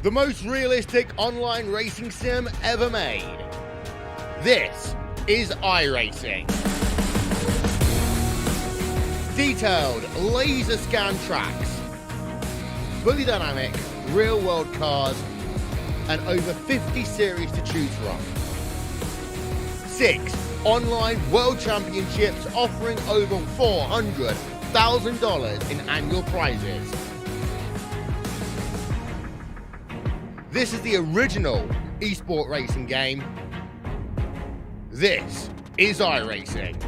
the most realistic online racing sim ever made. This is iRacing. Detailed laser scan tracks, fully dynamic real world cars, and over 50 series to choose from. 6 online world championships offering over $400,000 in annual prizes. This is the original esport racing game. This is iRacing.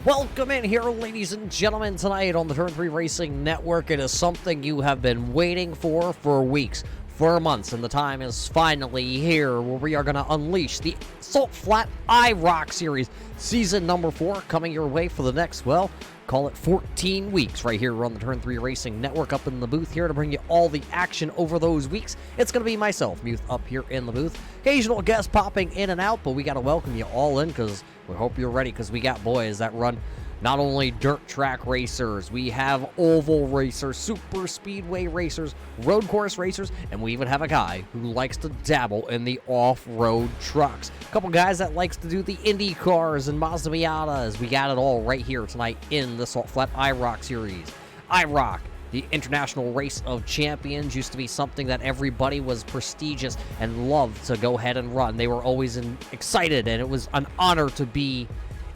Welcome in here, ladies and gentlemen, tonight on the Turn 3 Racing Network. It is something you have been waiting for weeks, for months, and the time is finally here where we are going to unleash the Salt Flat IROC Series, Season number 4, coming your way for the next, well, call it 14 weeks right here on the Turn 3 Racing Network, up in the booth here to bring you all the action over those weeks. It's going to be myself, Muth, up here in the booth. Occasional guests popping in and out, but we got to welcome you all in because we hope you're ready, because we got boys that run not only dirt track racers, we have oval racers, super speedway racers, road course racers, and we even have a guy who likes to dabble in the off-road trucks. A couple guys that likes to do the Indy cars and Mazda Miatas. We got it all right here tonight in the Salt Flat IROC Series. IROC, the International Race of Champions, used to be something that everybody was prestigious and loved to go ahead and run. They were always excited, and it was an honor to be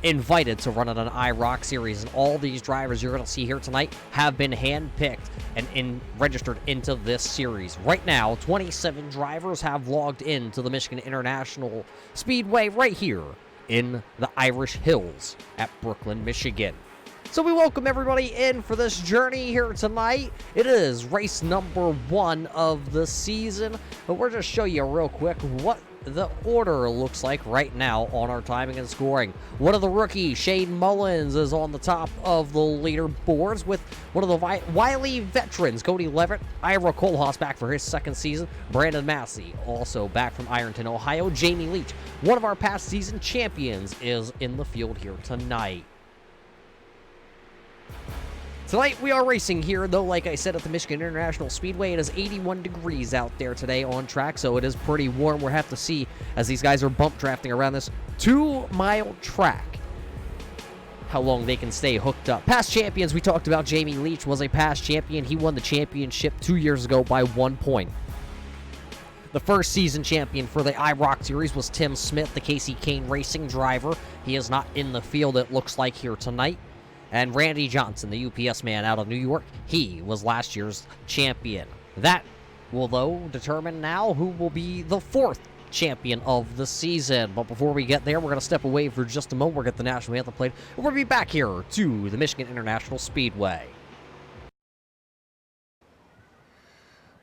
invited to run in an IROC series. And all these drivers you're going to see here tonight have been handpicked and registered into this series. Right now, 27 drivers have logged into the Michigan International Speedway right here in the Irish Hills at Brooklyn, Michigan. So we welcome everybody in for this journey here tonight. It is race number 1 of the season, but we're just show you real quick what the order looks like right now on our timing and scoring. One of the rookies, Shane Mullins, is on the top of the leaderboards with one of the wily veterans, Cody Levitt, Ira Kohlhaas back for his second season, Brandon Massey also back from Ironton, Ohio, Jamie Leach, one of our past season champions, is in the field here tonight. Tonight we are racing here, though, like I said, at the Michigan International Speedway. It is 81 degrees out there today on track, so it is pretty warm. We'll have to see as these guys are bump drafting around this 2-mile track how long they can stay hooked up. Past champions, we talked about Jamie Leach was a past champion. He won the championship 2 years ago by 1 point. The first season champion for the IROC Series was Tim Smith, the Casey Kane Racing driver. He is not in the field, it looks like, here tonight. And Randy Johnson, the UPS man out of New York, he was last year's champion. That will, though, determine now who will be the 4th champion of the season. But before we get there, we're going to step away for just a moment. We'll get the national anthem played, and we'll be back here to the Michigan International Speedway.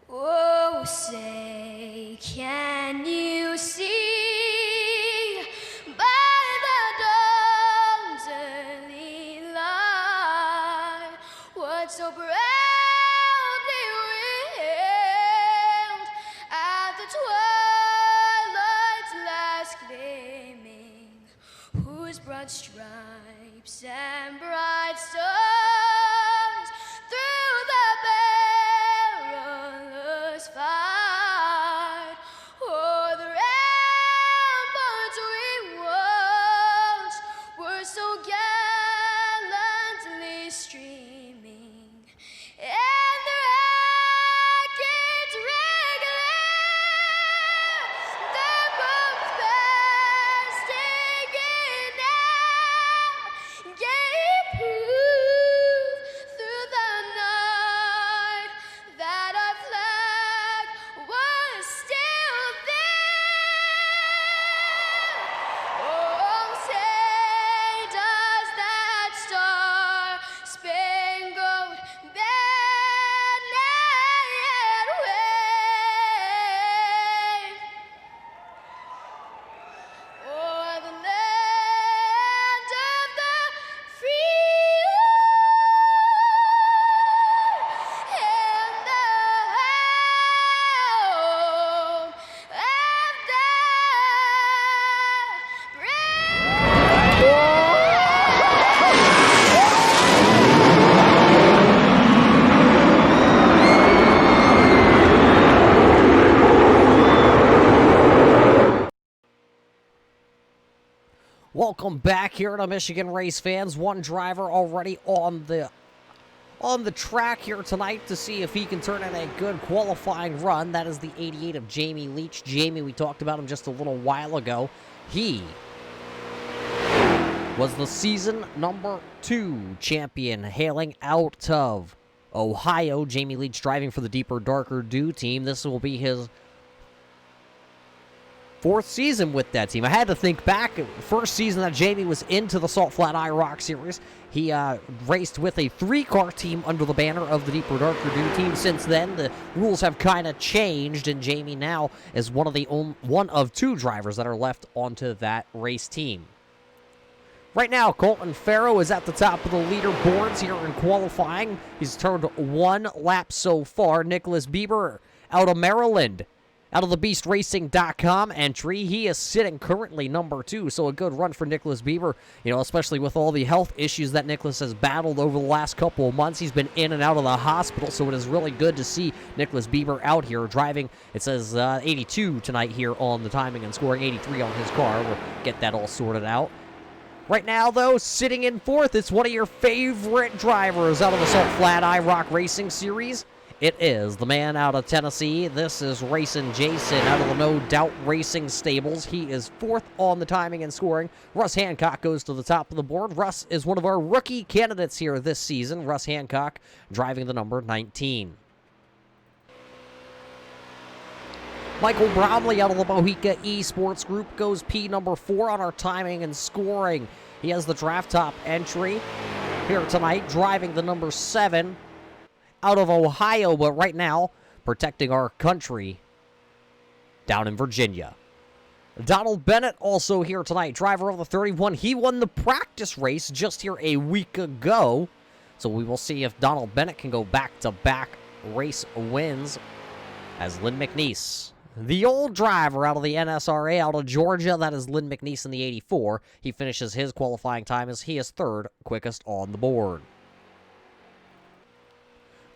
Oh, say, can you see? So proudly wailed at the twilight's last gleaming, whose broad stripes and bright stars through the perilous fight o'er the ramparts we watched were so gallantly streaming. And the rockets regular, the bombs bursting in out, gave Welcome back here to Michigan race fans. One driver already on the track here tonight to see if he can turn in a good qualifying run. That is the 88 of Jamie Leach. Jamie, we talked about him just a little while ago. He was the season number 2 champion, hailing out of Ohio. Jamie Leach driving for the Deeper Darker Do team. This will be his 4th season with that team. I had to think back. First season that Jamie was into the Salt Flat IROC series, he raced with a 3-car team under the banner of the Deeper Darker Do team. Since then, the rules have kind of changed, and Jamie now is one of 2 drivers that are left onto that race team. Right now, Colton Farrow is at the top of the leaderboards here in qualifying. He's turned 1 lap so far. Nicholas Bieber out of Maryland, out of the BeastRacing.com entry. He is sitting currently number 2, so a good run for Nicholas Bieber, especially with all the health issues that Nicholas has battled over the last couple of months. He's been in and out of the hospital, so it is really good to see Nicholas Bieber out here driving. It says 82 tonight here on the timing and scoring, 83 on his car. We'll get that all sorted out. Right now, though, sitting in 4th, it's one of your favorite drivers out of the Salt Flat IROC Racing Series. It is the man out of Tennessee. This is Racing Jason out of the No Doubt Racing Stables. He is 4th on the timing and scoring. Russ Hancock goes to the top of the board. Russ is one of our rookie candidates here this season. Russ Hancock driving the number 19. Michael Bromley out of the Mohica Esports Group goes P number 4 on our timing and scoring. He has the draft top entry here tonight, driving the number 7 out of Ohio, but right now protecting our country down in Virginia. Donald Bennett also here tonight, driver of the 31. He won the practice race just here a week ago, so we will see if Donald Bennett can go back-to-back race wins as Lynn McNeese. The old driver out of the NSRA out of Georgia, that is Lynn McNeese in the 84. He finishes his qualifying time as he is 3rd quickest on the board.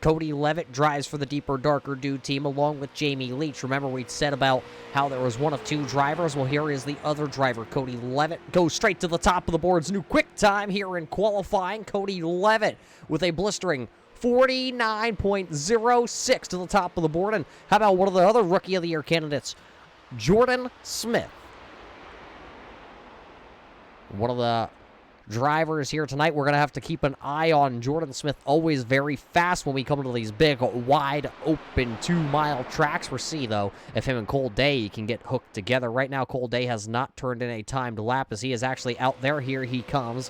Cody Levitt drives for the Deeper Darker Do team along with Jamie Leach. Remember we said about how there was one of 2 drivers? Well, here is the other driver. Cody Levitt goes straight to the top of the board's new quick time here in qualifying. Cody Levitt with a blistering 49.06 to the top of the board. And how about one of the other Rookie of the Year candidates, Jordan Smith? One of the drivers here tonight we're going to have to keep an eye on. Jordan Smith always very fast when we come to these big, wide open 2-mile tracks. We'll see, though, if him and Cole Day can get hooked together. Right now, Cole Day has not turned in a timed lap as he is actually out there. Here he comes.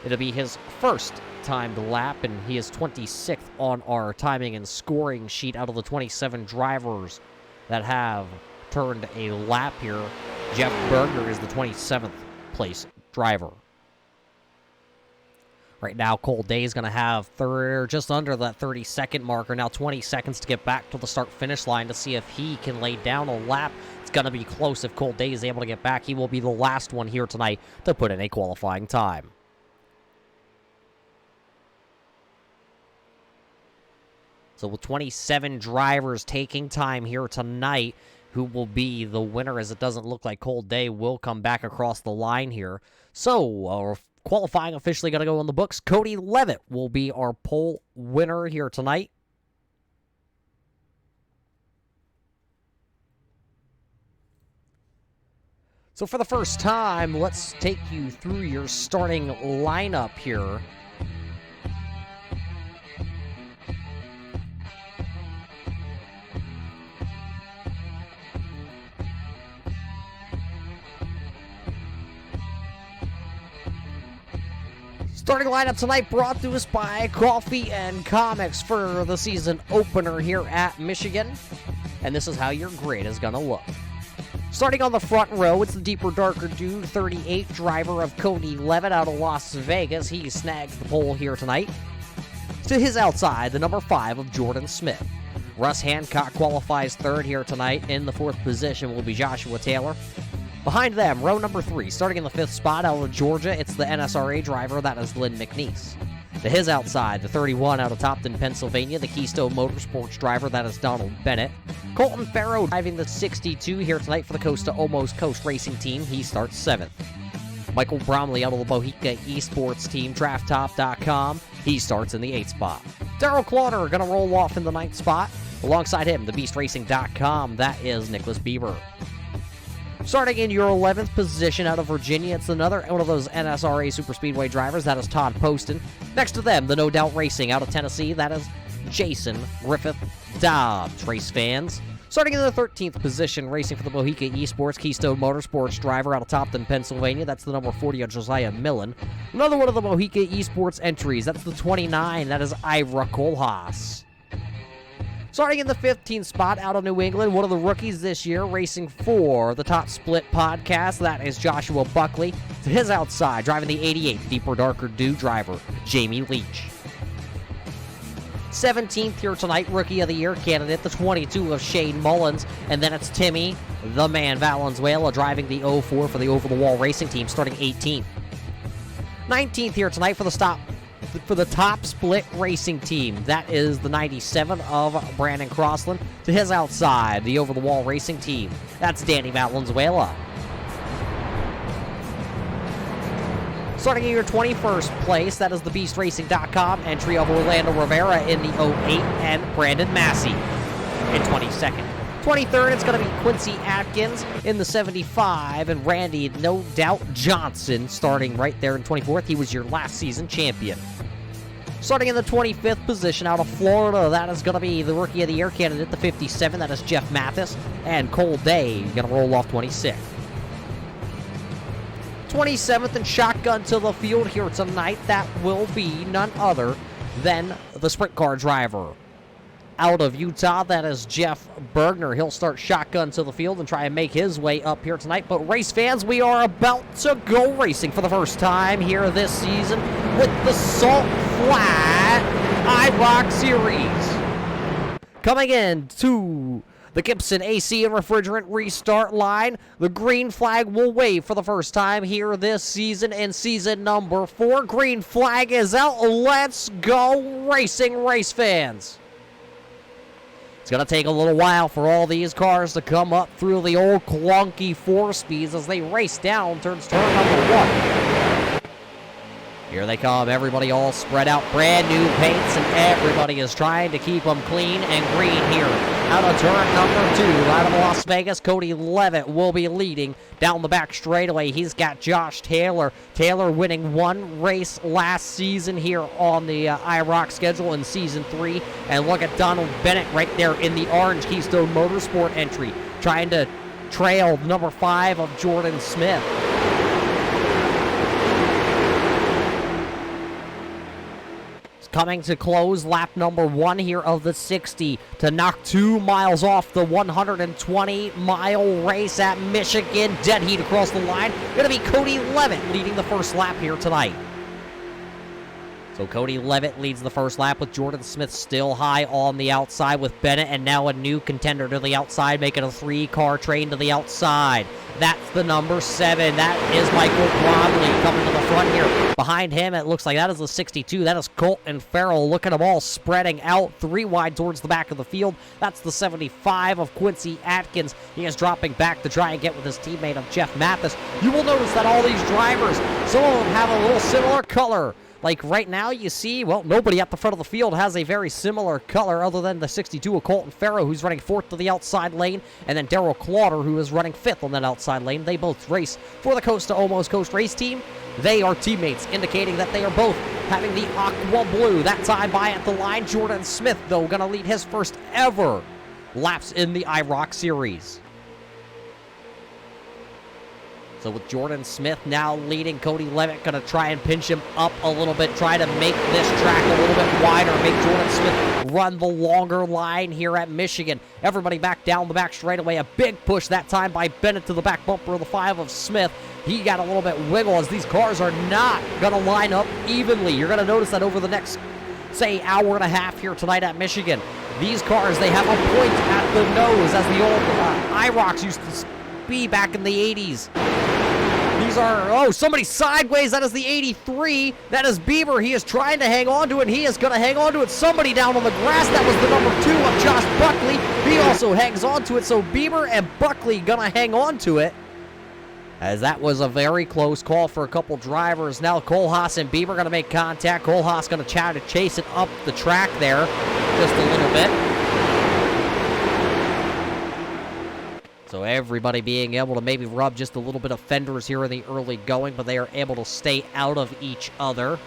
It'll be his first timed lap, and he is 26th on our timing and scoring sheet out of the 27 drivers that have turned a lap here. Jeff Berger is the 27th place driver. Right now, Cole Day is going to have just under that 30-second marker. Now 20 seconds to get back to the start-finish line to see if he can lay down a lap. It's going to be close if Cole Day is able to get back. He will be the last one here tonight to put in a qualifying time. So with 27 drivers taking time here tonight, who will be the winner, as it doesn't look like Cole Day will come back across the line here. So, qualifying officially going to go in the books. Cody Levitt will be our pole winner here tonight. So for the first time, let's take you through your starting lineup here. Starting lineup tonight brought to us by Coffee and Comics for the season opener here at Michigan. And this is how your grid is going to look. Starting on the front row, it's the Deeper Darker Dude 38 driver of Cody Levitt out of Las Vegas. He snags the pole here tonight. To his outside, the number 5 of Jordan Smith. Russ Hancock qualifies 3rd here tonight. In the 4th position will be Joshua Taylor. Behind them, row number 3, starting in the 5th spot out of Georgia, it's the NSRA driver, that is Lynn McNeese. To his outside, the 31 out of Topton, Pennsylvania, the Keystone Motorsports driver, that is Donald Bennett. Colton Farrow driving the 62 here tonight for the Coast to Almost Coast Racing team. He starts 7th. Michael Bromley out of the Bohica Esports team, drafttop.com. He starts in the 8th spot. Daryl Clauter going to roll off in the 9th spot. Alongside him, thebeastracing.com, that is Nicholas Bieber. Starting in your 11th position out of Virginia, it's another one of those NSRA Superspeedway drivers. That is Todd Poston. Next to them, the No Doubt Racing out of Tennessee. That is Jason Griffith Dobbs. Race fans. Starting in the 13th position, racing for the Bohica Esports Keystone Motorsports driver out of Topton, Pennsylvania. That's the number 40 of Josiah Millen. Another one of the Bohica Esports entries. That's the 29. That is Ira Kohlhaas. Starting in the 15th spot out of New England, one of the rookies this year racing for the Top Split podcast. That is Joshua Buckley. To his outside, driving the 88th Deeper Darker Dew driver, Jamie Leach. 17th here tonight, Rookie of the Year candidate, the 22 of Shane Mullins. And then it's Timmy, the man, Valenzuela, driving the 04 for the Over-the-Wall Racing Team, starting 18th. 19th here tonight for the Top Split Racing Team. That is the 97 of Brandon Crossland. To his outside, the Over-the-Wall Racing Team. That's Danny Valenzuela. Starting in your 21st place, that is the BeastRacing.com entry of Orlando Rivera in the 08 and Brandon Massey in 22nd. 23rd, it's going to be Quincy Atkins in the 75, and Randy No Doubt Johnson starting right there in 24th. He was your last season champion. Starting in the 25th position out of Florida, that is going to be the Rookie of the Year candidate, the 57. That is Jeff Mathis, and Cole Day going to roll off 26th. 27th and shotgun to the field here tonight. That will be none other than the sprint car driver out of Utah. That is Jeff Bergner. He'll start shotgun to the field and try and make his way up here tonight. But race fans, we are about to go racing for the first time here this season with the Salt Flat IROC Series. Coming in to the Gibson AC and Refrigerant restart line. The green flag will wave for the first time here this season in season number 4. Green flag is out. Let's go racing, race fans. It's going to take a little while for all these cars to come up through the old clunky 4 speeds as they race down towards turn number 1. Here they come, everybody all spread out, brand new paints, and everybody is trying to keep them clean and green here. Out of turn number 2, out of Las Vegas, Cody Levitt will be leading down the back straightaway. He's got Josh Taylor. Taylor winning 1 race last season here on the IROC schedule in Season 3. And look at Donald Bennett right there in the orange Keystone Motorsport entry, trying to trail number 5 of Jordan Smith. Coming to close lap number 1 here of the 60 to knock 2 miles off the 120-mile race at Michigan. Dead heat across the line. Going to be Cody Levitt leading the first lap here tonight. So Cody Levitt leads the first lap with Jordan Smith still high on the outside with Bennett, and now a new contender to the outside, making a 3-car train to the outside. That's the number 7. That is Michael Bromley coming to the front here. Behind him, it looks like that is the 62. That is Colton Farrell. Look at them all spreading out 3 wide towards the back of the field. That's the 75 of Quincy Atkins. He is dropping back to try and get with his teammate of Jeff Mathis. You will notice that all these drivers, some of them have a little similar color. Like right now, you see, well, nobody at the front of the field has a very similar color other than the 62 of Colton Farrow, who's running 4th to the outside lane, and then Daryl Clauter, who is running 5th on that outside lane. They both race for the Coast to Almost Coast race team. They are teammates, indicating that they are both having the aqua blue. That time by at the line. Jordan Smith, though, going to lead his first ever laps in the IROC series. So with Jordan Smith now leading, Cody Levitt going to try and pinch him up a little bit, try to make this track a little bit wider, make Jordan Smith run the longer line here at Michigan. Everybody back down the back straightaway. A big push that time by Bennett to the back bumper of the 5 of Smith. He got a little bit wiggle as these cars are not going to line up evenly. You're going to notice that over the next, say, hour and a half here tonight at Michigan. These cars, they have a point at the nose as the old IROCs used to be back in the 80s. These are, oh, somebody sideways. That is the 83. That is Bieber. He is trying to hang on to it, and he is going to hang on to it. Somebody down on the grass. That was the number 2 of Josh Buckley. He also hangs on to it, so Bieber and Buckley going to hang on to it. as that was a very close call for a couple drivers. Now Kohlhaas and Bieber going to make contact. Kohlhaas going to try to chase it up the track there just a little bit. So everybody being able to maybe rub just a little bit of fenders here in the early going, but they are able to stay out of each other.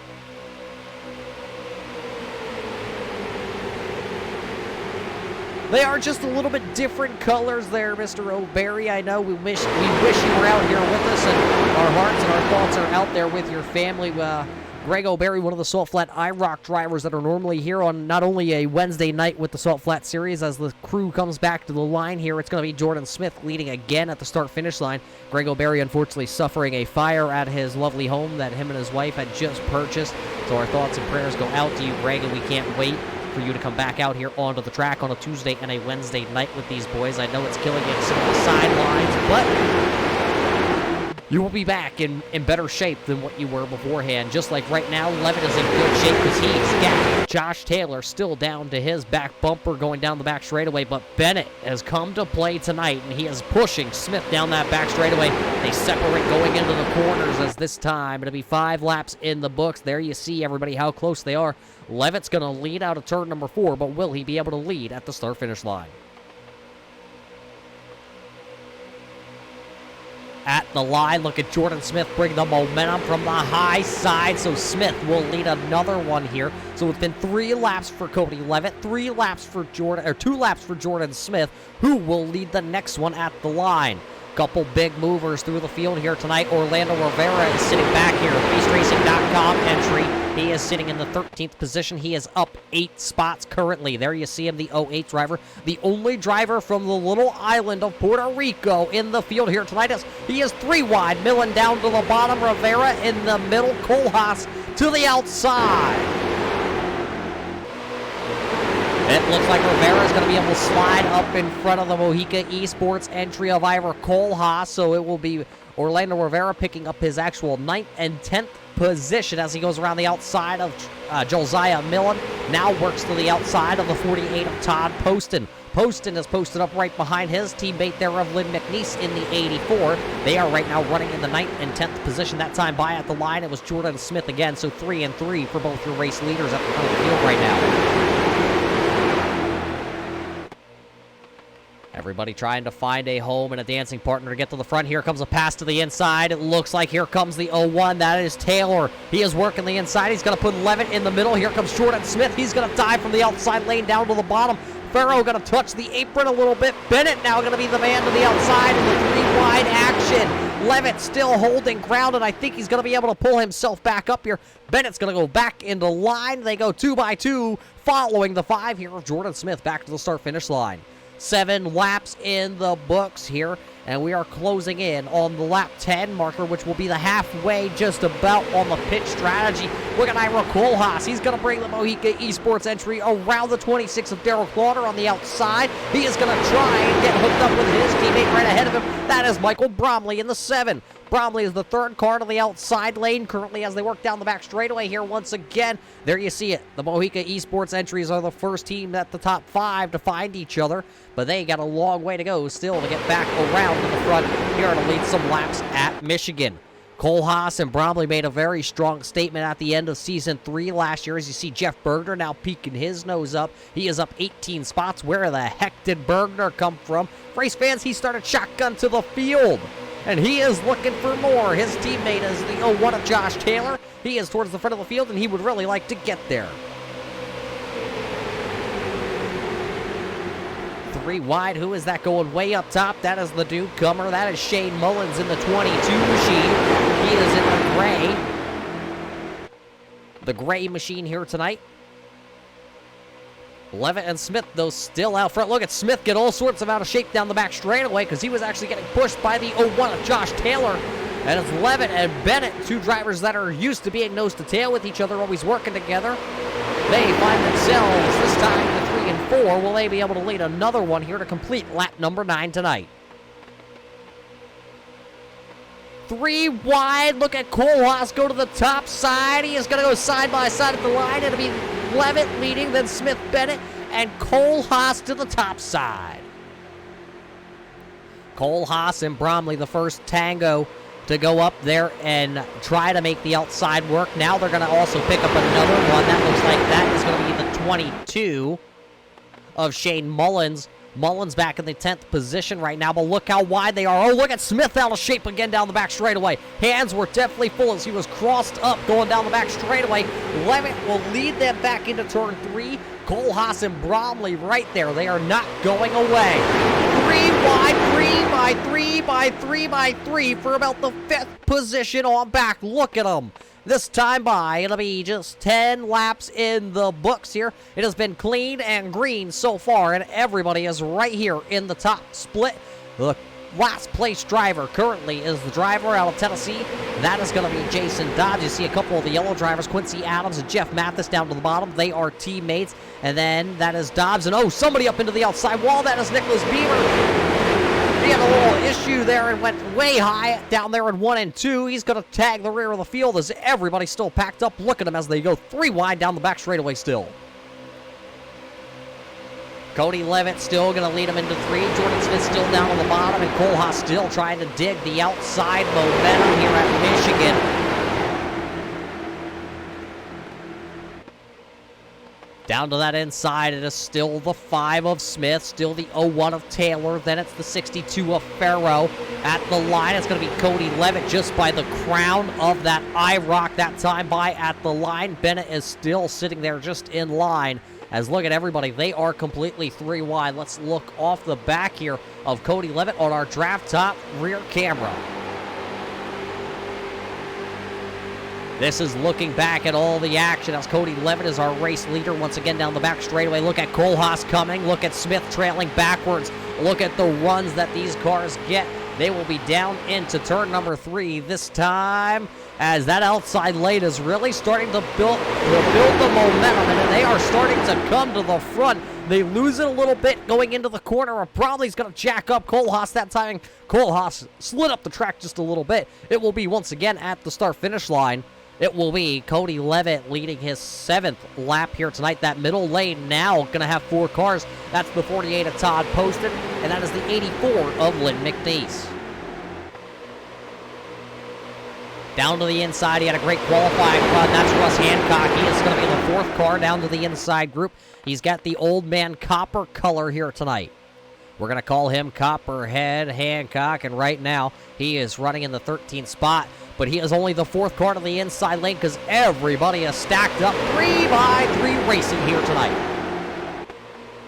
They are just a little bit different colors there, Mr. O'Berry. I know we wish you were out here with us, and our hearts and our thoughts are out there with your family. Greg O'Berry, one of the Salt Flat IROC drivers that are normally here on not only a Wednesday night with the Salt Flat Series, as the crew comes back to the line here, it's going to be Jordan Smith leading again at the start-finish line. Greg O'Berry, unfortunately, suffering a fire at his lovely home that him and his wife had just purchased. So our thoughts and prayers go out to you, Greg, and we can't wait for you to come back out here onto the track on a Tuesday and a Wednesday night with these boys. I know it's killing you in some of the sidelines, but you will be back in better shape than what you were beforehand. Just like right now, Levitt is in good shape because he's got Josh Taylor still down to his back bumper going down the back straightaway, but Bennett has come to play tonight, and he is pushing Smith down that back straightaway. They separate going into the corners as this time it'll be 5 laps in the books. There you see, everybody, how close they are. Levitt's going to lead out of turn number 4, but will he be able to lead at the start-finish line? At the line, look at Jordan Smith bring the momentum from the high side, so Smith will lead another one here. So it's been 3 laps for Cody Levitt, 3 laps for Jordan, or 2 laps for Jordan Smith, who will lead the next one at the line. Couple big movers through the field here tonight. Orlando Rivera is sitting back here. BeastRacing.com entry. He is sitting in the 13th position. He is up 8 spots currently. There you see him, the 08 driver. The only driver from the little island of Puerto Rico in the field here tonight. He is 3 wide, milling down to the bottom. Rivera in the middle. Kohlhaas to the outside. It looks like Rivera is going to be able to slide up in front of the Mojica Esports entry of Ira Kohlhaas, so it will be Orlando Rivera picking up his actual 9th and 10th position as he goes around the outside of Josiah Millen. Now works to the outside of the 48 of Todd Poston. Poston is posted up right behind his teammate there of Lynn McNeese in the 84. They are right now running in the 9th and 10th position. That time by at the line, it was Jordan Smith again, so 3 and 3 for both your race leaders at the front of the field right now. Everybody trying to find a home and a dancing partner to get to the front. Here comes a pass to the inside. It looks like here comes the 01. That is Taylor. He is working the inside. He's going to put Levitt in the middle. Here comes Jordan Smith. He's going to dive from the outside lane down to the bottom. Farrow going to touch the apron a little bit. Bennett now going to be the man to the outside in the 3 wide action. Levitt still holding ground, and I think he's going to be able to pull himself back up here. Bennett's going to go back into line. They go 2 by 2, following the 5 here of Jordan Smith back to the start-finish line. 7 laps in the books here, and we are closing in on the lap 10 marker, which will be the halfway just about on the pit strategy. Look at Ira Kohlhaas. He's going to bring the Mojica Esports entry around the 26 of Daryl Clauder on the outside. He is going to try and get hooked up with his teammate right ahead of him. That is Michael Bromley in the 7. Bromley is the 3rd car to the outside lane currently as they work down the back straightaway here once again. There you see it. The Mojica Esports entries are the first team at the top 5 to find each other, but they got a long way to go still to get back around to the front here to lead some laps at Michigan. Kohlhaas and Bromley made a very strong statement at the end of Season 3 last year. As you see, Jeff Bergner now peeking his nose up. He is up 18 spots. Where the heck did Bergner come from? Race fans, he started shotgun to the field, and he is looking for more. His teammate is the 01 of Josh Taylor. He is towards the front of the field, and he would really like to get there. 3 wide. Who is that going way up top? That is the newcomer. That is Shane Mullins in the 22 machine. He is in the gray. The gray machine here tonight. Levitt and Smith, though, still out front. Look at Smith get all sorts of out of shape down the back straightaway because he was actually getting pushed by the 01 of Josh Taylor. And it's Levitt and Bennett, 2 drivers that are used to being nose to tail with each other, always working together. They find themselves this time in the 3 and 4. Will they be able to lead another one here to complete lap number 9 tonight? 3 wide. Look at Kohlhaas go to the top side. He is going to go side by side at the line. It'll be Levitt leading, then Smith, Bennett, and Kohlhaas to the top side. Kohlhaas and Bromley, the first tango to go up there and try to make the outside work. Now they're going to also pick up another one. That looks like that is going to be the 22 of Shane Mullins. Mullins back in the 10th position right now, but look how wide they are. Oh, look at Smith out of shape again down the back straightaway. Hands were definitely full as he was crossed up going down the back straightaway. Levitt will lead them back into turn 3. Cole Haas and Bromley right there. They are not going away. 3 wide, 3 by 3 by 3 by 3 for about the 5th position on back. Look at them. This time by, it'll be just 10 laps in the books here. It has been clean and green so far, and everybody is right here in the top split. The last place driver currently is the driver out of Tennessee. That is going to be Jason Dodge. You see a couple of the yellow drivers, Quincy Adams and Jeff Mathis down to the bottom. They are teammates. And then that is Dobbs. And oh, somebody up into the outside wall. That is Nicholas Beaver. He had a little issue there and went way high down there in 1 and 2. He's going to tag the rear of the field as everybody's still packed up. Look at them as they go 3 wide down the back straightaway still. Cody Levitt still going to lead him into 3. Jordan Smith still down on the bottom, and Cole Haas still trying to dig the outside momentum here at Michigan. Down to that inside, it is still the 5 of Smith, still the 01 of Taylor, then it's the 62 of Farrow. At the line, it's going to be Cody Levitt just by the crown of that IROC that time by at the line. Bennett is still sitting there just in line. As look at everybody, they are completely 3 wide. Let's look off the back here of Cody Levitt on our draft top rear camera. This is looking back at all the action as Cody Levitt is our race leader once again down the back straightaway. Look at Cole Haas coming. Look at Smith trailing backwards. Look at the runs that these cars get. They will be down into turn number 3 this time as that outside lane is really starting to build the momentum, and they are starting to come to the front. They lose it a little bit going into the corner. Probably is going to jack up Cole Haas that time. Cole Haas slid up the track just a little bit. It will be once again at the start-finish line. It will be Cody Levitt leading his 7th lap here tonight. That middle lane now going to have 4 cars. That's the 48 of Todd Poston, and that is the 84 of Lynn McNeese. Down to the inside, he had a great qualifying run. That's Russ Hancock. He is going to be the 4th car down to the inside group. He's got the old man copper color here tonight. We're going to call him Copperhead Hancock, and right now he is running in the 13th spot. But he is only the 4th car to the inside lane because everybody is stacked up. 3 by 3 racing here tonight.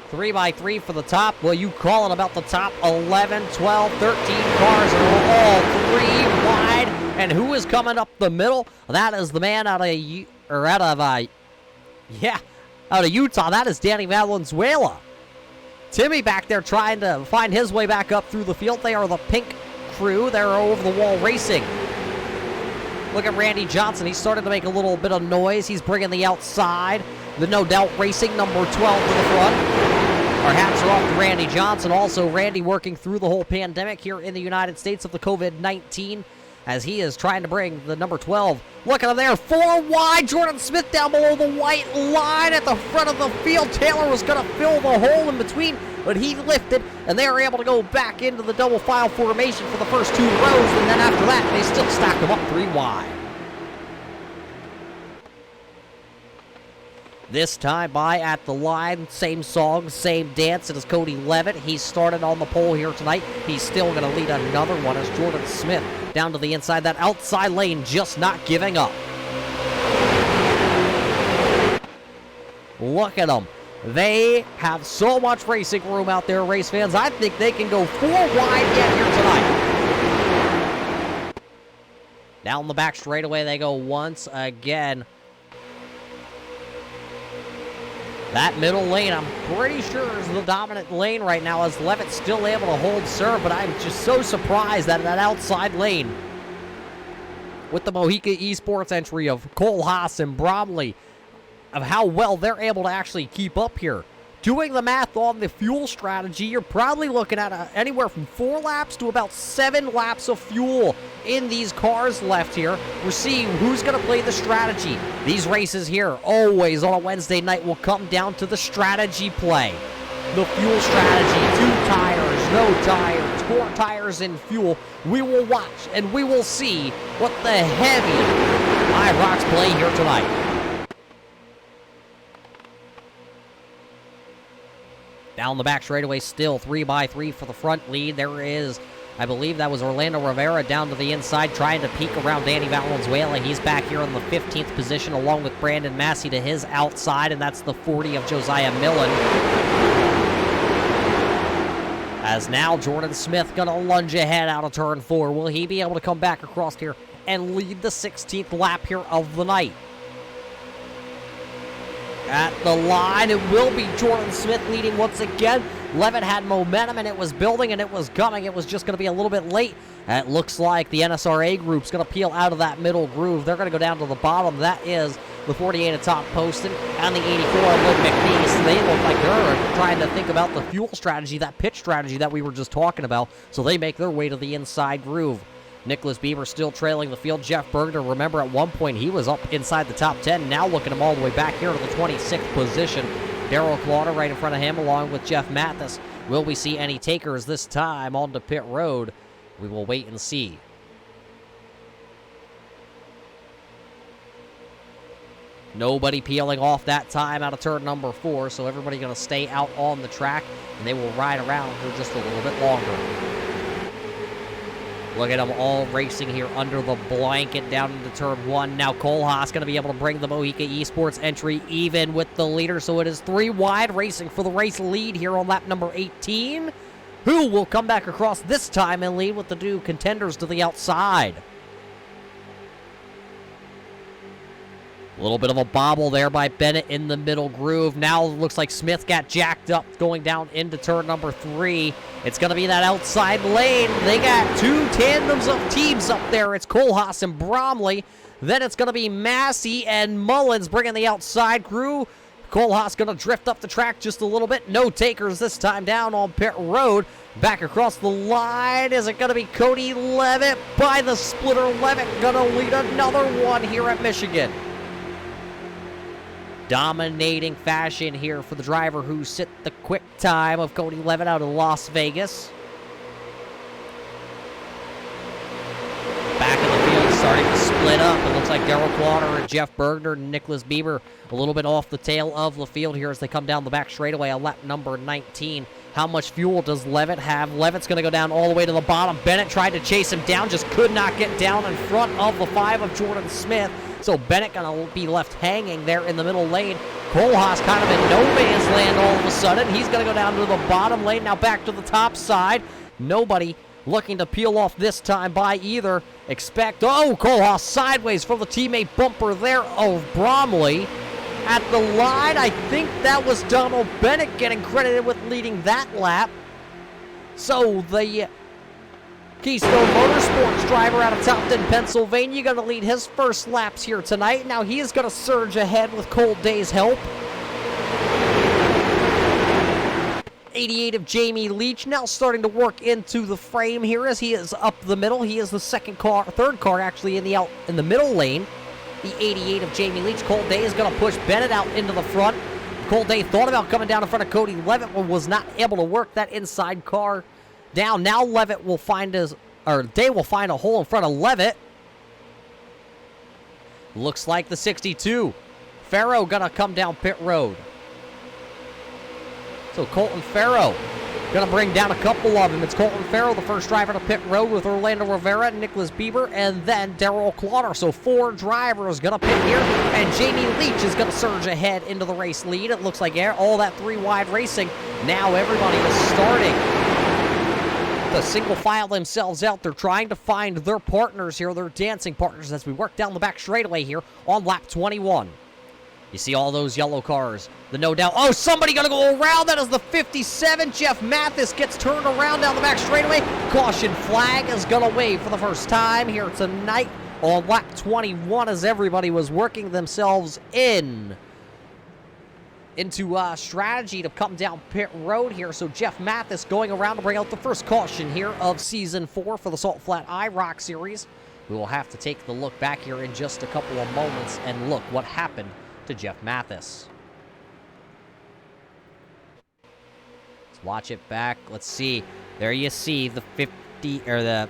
3 by 3 for the top. Well, you call it about the top 11, 12, 13 cars are all 3 wide. And who is coming up the middle? That is the man out of Utah. That is Danny Valenzuela. Timmy back there trying to find his way back up through the field. They are the pink crew. They're over the wall racing. Look at Randy Johnson. He started to make a little bit of noise. He's bringing the outside. The No Doubt Racing number 12 to the front. Our hats are off to Randy Johnson. Also, Randy working through the whole pandemic here in the United States of the COVID-19 as he is trying to bring the number 12. Look at him there. 4 wide. Jordan Smith down below the white line at the front of the field. Taylor was going to fill the hole in between, but he lifted, and they were able to go back into the double file formation for the first 2 rows, and then after that, they still stacked them up 3 wide. This time by at the line, same song, same dance. It is Cody Levitt. He started on the pole here tonight. He's still going to lead another one as Jordan Smith down to the inside. That outside lane just not giving up. Look at them. They have so much racing room out there, race fans. I think they can go 4 wide yet here tonight. Down the back straightaway they go once again. That middle lane, I'm pretty sure, is the dominant lane right now as Levitt's still able to hold serve, but I'm just so surprised that outside lane with the Mohica Esports entry of Cole Haas and Bromley, of how well they're able to actually keep up here. Doing the math on the fuel strategy, you're probably looking at anywhere from 4 laps to about 7 laps of fuel in these cars left here. We're seeing who's going to play the strategy. These races here, always on a Wednesday night, will come down to the strategy play. The fuel strategy, 2 tires, no tires, 4 tires in fuel. We will watch and we will see what the heavy IROCs play here tonight. Down the back straightaway, still 3x3 for the front lead. There is, I believe that was Orlando Rivera down to the inside, trying to peek around Danny Valenzuela. He's back here in the 15th position, along with Brandon Massey to his outside, and that's the 40 of Josiah Millen. As now Jordan Smith gonna lunge ahead out of turn 4. Will he be able to come back across here and lead the 16th lap here of the night? At the line, it will be Jordan Smith leading once again. Levitt had momentum, and it was building, and it was coming. It was just going to be a little bit late. It looks like the NSRA group's going to peel out of that middle groove. They're going to go down to the bottom. That is the 48 atop Poston and the 84 Lynn McNeese. They look like they're trying to think about the fuel strategy, that pitch strategy that we were just talking about, so they make their way to the inside groove. Nicholas Bieber still trailing the field. Jeff Bergner, remember at one point he was up inside the top 10. Now look at him all the way back here to the 26th position. Darrell Clauder right in front of him along with Jeff Mathis. Will we see any takers this time onto pit road? We will wait and see. Nobody peeling off that time out of turn number 4, so everybody going to stay out on the track, and they will ride around for just a little bit longer. Look at them all racing here under the blanket down into turn 1. Now Cole Haas going to be able to bring the Mohica Esports entry even with the leader. So it is 3 wide racing for the race lead here on lap number 18. Who will come back across this time and lead with the 2 contenders to the outside? A little bit of a bobble there by Bennett in the middle groove. Now it looks like Smith got jacked up going down into turn number 3. It's going to be that outside lane. They got 2 tandems of teams up there. It's Kohlhaas and Bromley. Then it's going to be Massey and Mullins bringing the outside crew. Kohlhaas going to drift up the track just a little bit. No takers this time down on pit road. Back across the line. Is it going to be Cody Levitt by the splitter? Levitt going to lead another one here at Michigan. Dominating fashion here for the driver who set the quick time of Cody Levitt out of Las Vegas. Back in the field starting to split up. It looks like Darrell Clauder and Jeff Bergner and Nicholas Bieber a little bit off the tail of the field here as they come down the back straightaway on lap number 19. How much fuel does Levitt have? Levitt's going to go down all the way to the bottom. Bennett tried to chase him down, just could not get down in front of the 5 of Jordan Smith. So Bennett going to be left hanging there in the middle lane. Kohlhaas kind of in no man's land all of a sudden. He's going to go down to the bottom lane, now back to the top side. Nobody looking to peel off this time by either. Kohlhaas sideways from the teammate bumper there of Bromley. At the line, I think that was Donald Bennett getting credited with leading that lap. So the Keystone Motorsports driver out of Topton, Pennsylvania, going to lead his first laps here tonight. Now he is going to surge ahead with Colt Day's help. 88 of Jamie Leach now starting to work into the frame here as he is up the middle. He is the third car actually in the middle lane. The 88 of Jamie Leach. Colt Day is going to push Bennett out into the front. Colt Day thought about coming down in front of Cody Levitt, but was not able to work that inside car down. Now Levitt will find Day will find a hole in front of Levitt. Looks like the 62. Farrow gonna come down pit road. So Colton Farrow gonna bring down a couple of them. It's Colton Farrow, the first driver to pit road, with Orlando Rivera, Nicholas Bieber, and then Darrell Clauder. So 4 drivers gonna pit here, and Jamie Leach is gonna surge ahead into the race lead. It looks like all that 3 wide racing. Now everybody is starting to single file themselves out. They're trying to find their partners here, their dancing partners, as we work down the back straightaway here on lap 21. You see all those yellow cars. The no doubt. Oh, somebody going to go around. That is the 57. Jeff Mathis gets turned around down the back straightaway. Caution flag is going to wave for the first time here tonight on lap 21 as everybody was working themselves into strategy to come down pit road here. So Jeff Mathis going around to bring out the first caution here of Season 4 for the Salt Flat IROC Series. We will have to take the look back here in just a couple of moments and look what happened to Jeff Mathis. Let's watch it back. Let's see. There you see the 50, or the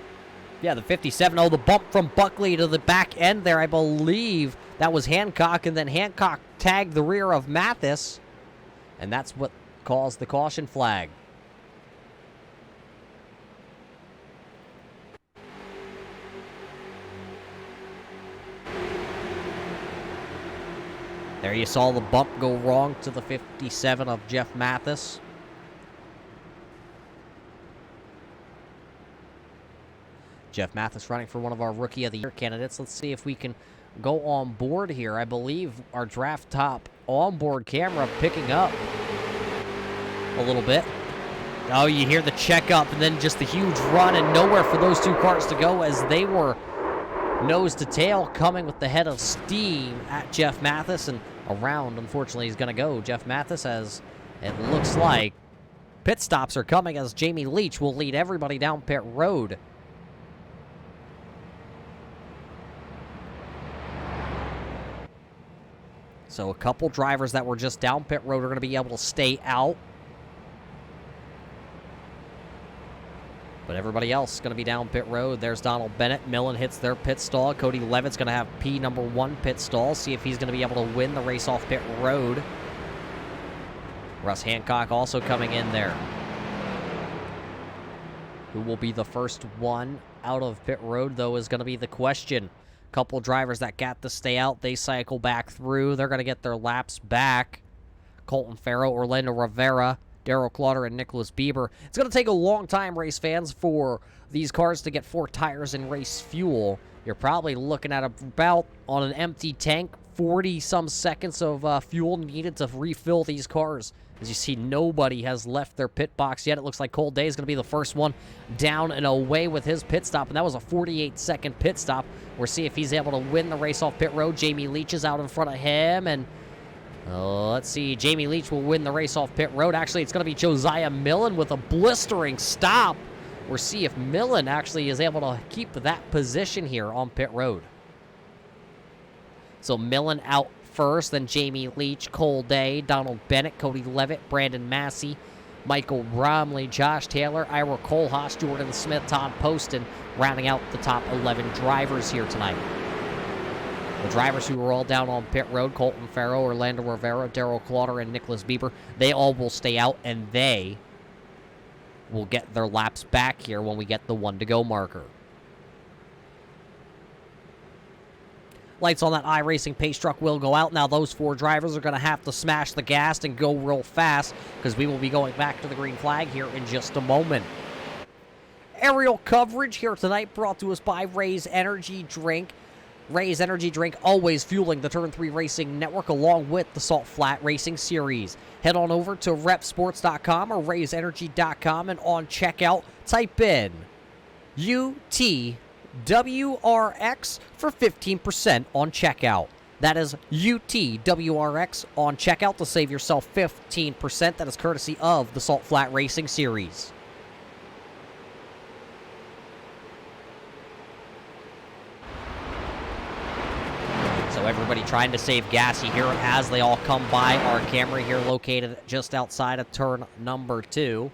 57. Oh, the bump from Buckley to the back end there. I believe that was Hancock, and then Hancock tagged the rear of Mathis, and that's what caused the caution flag. There you saw the bump go wrong to the 57 of Jeff Mathis. Jeff Mathis running for one of our Rookie of the Year candidates. Let's see if we can go on board here. I believe our draft top onboard camera picking up a little bit. Oh, you hear the check up and then just the huge run and nowhere for those two cars to go as they were nose to tail coming with the head of steam at Jeff Mathis, and around, unfortunately, he's going to go. Jeff Mathis, as it looks like pit stops are coming as Jamie Leach will lead everybody down pit road. So a couple drivers that were just down pit road are going to be able to stay out. But everybody else is going to be down pit road. There's Donald Bennett. Millen hits their pit stall. Cody Levitt's going to have P1 pit stall. See if he's going to be able to win the race off pit road. Russ Hancock also coming in there. Who will be the first one out of pit road, though, is going to be the question. Couple drivers that got to stay out, they cycle back through. They're going to get their laps back. Colton Farrow, Orlando Rivera, Darrell Clauter, and Nicholas Bieber. It's going to take a long time, race fans, for these cars to get 4 tires and race fuel. You're probably looking at about, on an empty tank, 40-some seconds of fuel needed to refill these cars. As you see, nobody has left their pit box yet. It looks like Cole Day is going to be the first one down and away with his pit stop, and that was a 48-second pit stop. We'll see if he's able to win the race off pit road. Jamie Leach is out in front of him, and let's see. Jamie Leach will win the race off pit road. Actually, it's going to be Josiah Millen with a blistering stop. We'll see if Millen actually is able to keep that position here on pit road. So Millen out first, then Jamie Leach, Cole Day, Donald Bennett, Cody Levitt, Brandon Massey, Michael Bromley, Josh Taylor, Ira Kohlhaas, Jordan Smith, Todd Poston, rounding out the top 11 drivers here tonight. The drivers who were all down on pit road, Colton Farrow, Orlando Rivera, Darrell Clauter, and Nicholas Bieber, they all will stay out, and they will get their laps back here when we get the 1 to go marker. Lights on that iRacing pace truck will go out. Now those 4 drivers are going to have to smash the gas and go real fast because we will be going back to the green flag here in just a moment. Aerial coverage here tonight brought to us by Ray's Energy Drink. Ray's Energy Drink always fueling the Turn 3 Racing Network along with the Salt Flat Racing Series. Head on over to repsports.com or raysenergy.com and on checkout, type in UTWRX for 15% on checkout. That is UTWRX on checkout to save yourself 15%. That is courtesy of the Salt Flat Racing Series. So everybody trying to save gas. You hear it as they all come by our camera here located just outside of turn number 2.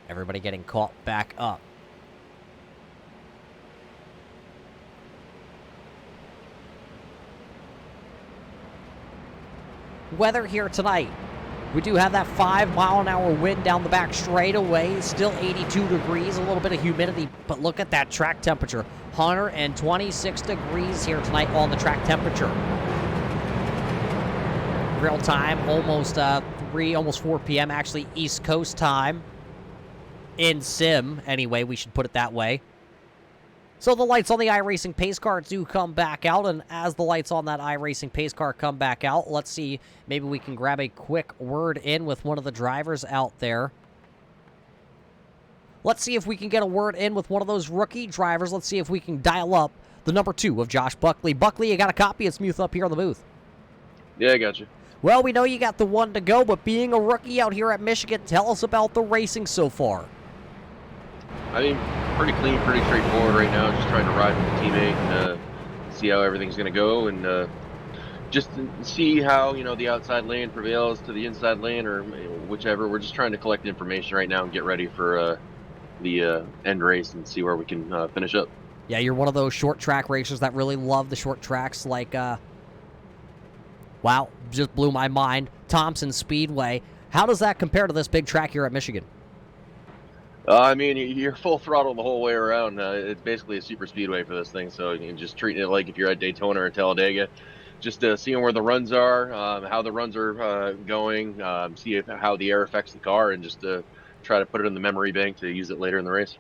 Everybody getting caught back up. Weather here tonight. We do have that 5-mile-an-hour wind down the back straightaway. Still 82 degrees, a little bit of humidity, but look at that track temperature. 126 degrees here tonight on the track temperature. Real time, almost 4 p.m. actually East Coast time. In sim, anyway, we should put it that way. So the lights on the iRacing pace car do come back out, and as the lights on that iRacing pace car come back out, let's see, maybe we can grab a quick word in with one of the drivers out there. Let's see if we can get a word in with one of those rookie drivers. Let's see if we can dial up the number 2 of Josh Buckley. Buckley, you got a copy? It's Muth up here in the booth. Yeah, I got you. Well, we know you got the 1 to go, but being a rookie out here at Michigan, tell us about the racing so far. I mean, pretty clean, pretty straightforward right now. Just trying to ride with the teammate and see how everything's going to go and just to see how the outside lane prevails to the inside lane, or whichever. We're just trying to collect information right now and get ready for the end race and see where we can finish up. Yeah, you're one of those short track racers that really love the short tracks, like, wow, just blew my mind, Thompson Speedway. How does that compare to this big track here at Michigan? I mean, you're full throttle the whole way around. It's basically a super speedway for this thing, so you're just treating it like if you're at Daytona or Talladega. Just seeing where the runs are, how the runs are going, see how the air affects the car, and just try to put it in the memory bank to use it later in the race.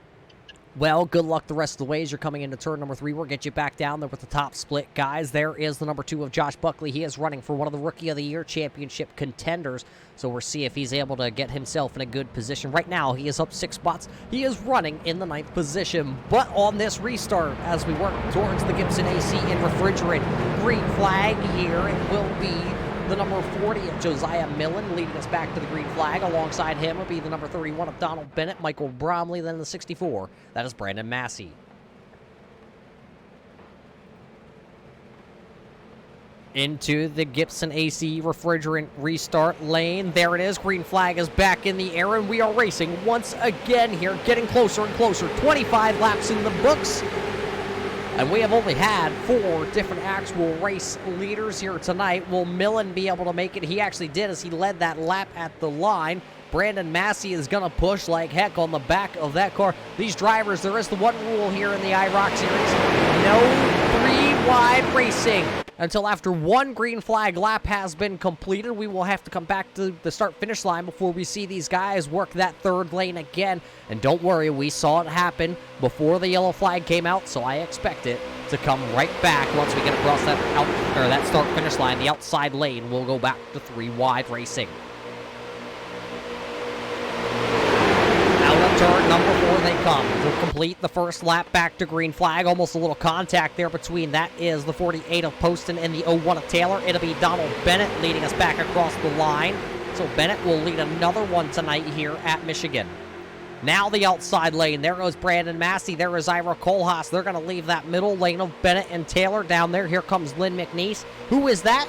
Well, good luck the rest of the ways. You're coming into turn number 3. We'll get you back down there with the top split, guys. There is the number 2 of Josh Buckley. He is running for one of the Rookie of the Year championship contenders, so we'll see if he's able to get himself in a good position. Right now, he is up 6 spots. He is running in the 9th position, but on this restart, as we work towards the Gibson AC and refrigerant green flag here, it will be the number 40 of Josiah Millen leading us back to the green flag. Alongside him will be the number 31 of Donald Bennett, Michael Bromley, then the 64. That is Brandon Massey. Into the Gibson AC refrigerant restart lane. There it is. Green flag is back in the air, and we are racing once again here, getting closer and closer. 25 laps in the books. And we have only had 4 different actual race leaders here tonight. Will Millen be able to make it? He actually did, as he led that lap at the line. Brandon Massey is going to push like heck on the back of that car. These drivers, there is the one rule here in the IROC series. No 3-wide racing until after 1 green flag lap has been completed. We will have to come back to the start-finish line before we see these guys work that 3rd lane again. And don't worry, we saw it happen before the yellow flag came out, so I expect it to come right back once we get across that start-finish line. The outside lane will go back to 3-wide racing. Turn number 4 they come to complete the first lap back to green flag. Almost a little contact there between that is the 48 of Poston and the 01 of Taylor. It'll be Donald Bennett leading us back across the line. So Bennett will lead another one tonight here at Michigan. Now the outside lane. There goes Brandon Massey. There is Ira Kohlhaas. They're going to leave that middle lane of Bennett and Taylor down there. Here comes Lynn McNeese. Who is that?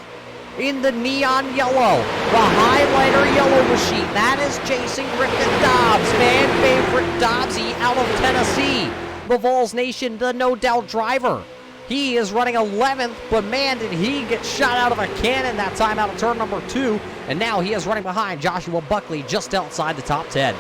In the neon yellow, the highlighter yellow machine. That is Jason Griffin Dobbs, fan favorite Dobbsy out of Tennessee. The Vols Nation, the no doubt driver. He is running 11th, but man, did he get shot out of a cannon that time out of turn number 2. And now he is running behind Joshua Buckley just outside the top 10.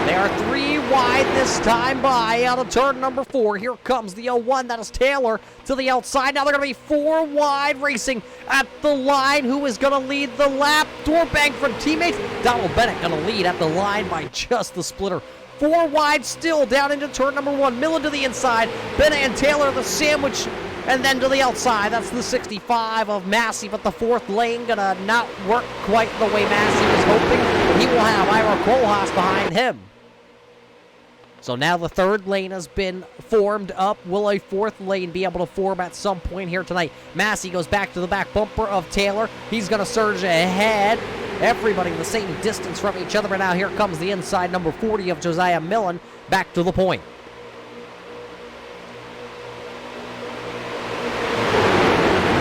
They are 3 wide this time by out of turn number 4. Here comes the 01. That is Taylor to the outside. Now they're going to be 4 wide racing at the line. Who is going to lead the lap? Door bang from teammates. Donald Bennett going to lead at the line by just the splitter. 4 wide still down into turn number 1. Millen to the inside. Bennett and Taylor the sandwich. And then to the outside, that's the 65 of Massey, but the 4th lane gonna not work quite the way Massey was hoping. He will have Ira Kohlhaas behind him. So now the 3rd lane has been formed up. Will a 4th lane be able to form at some point here tonight? Massey goes back to the back bumper of Taylor. He's going to surge ahead. Everybody the same distance from each other. But now here comes the inside number 40 of Josiah Millen back to the point.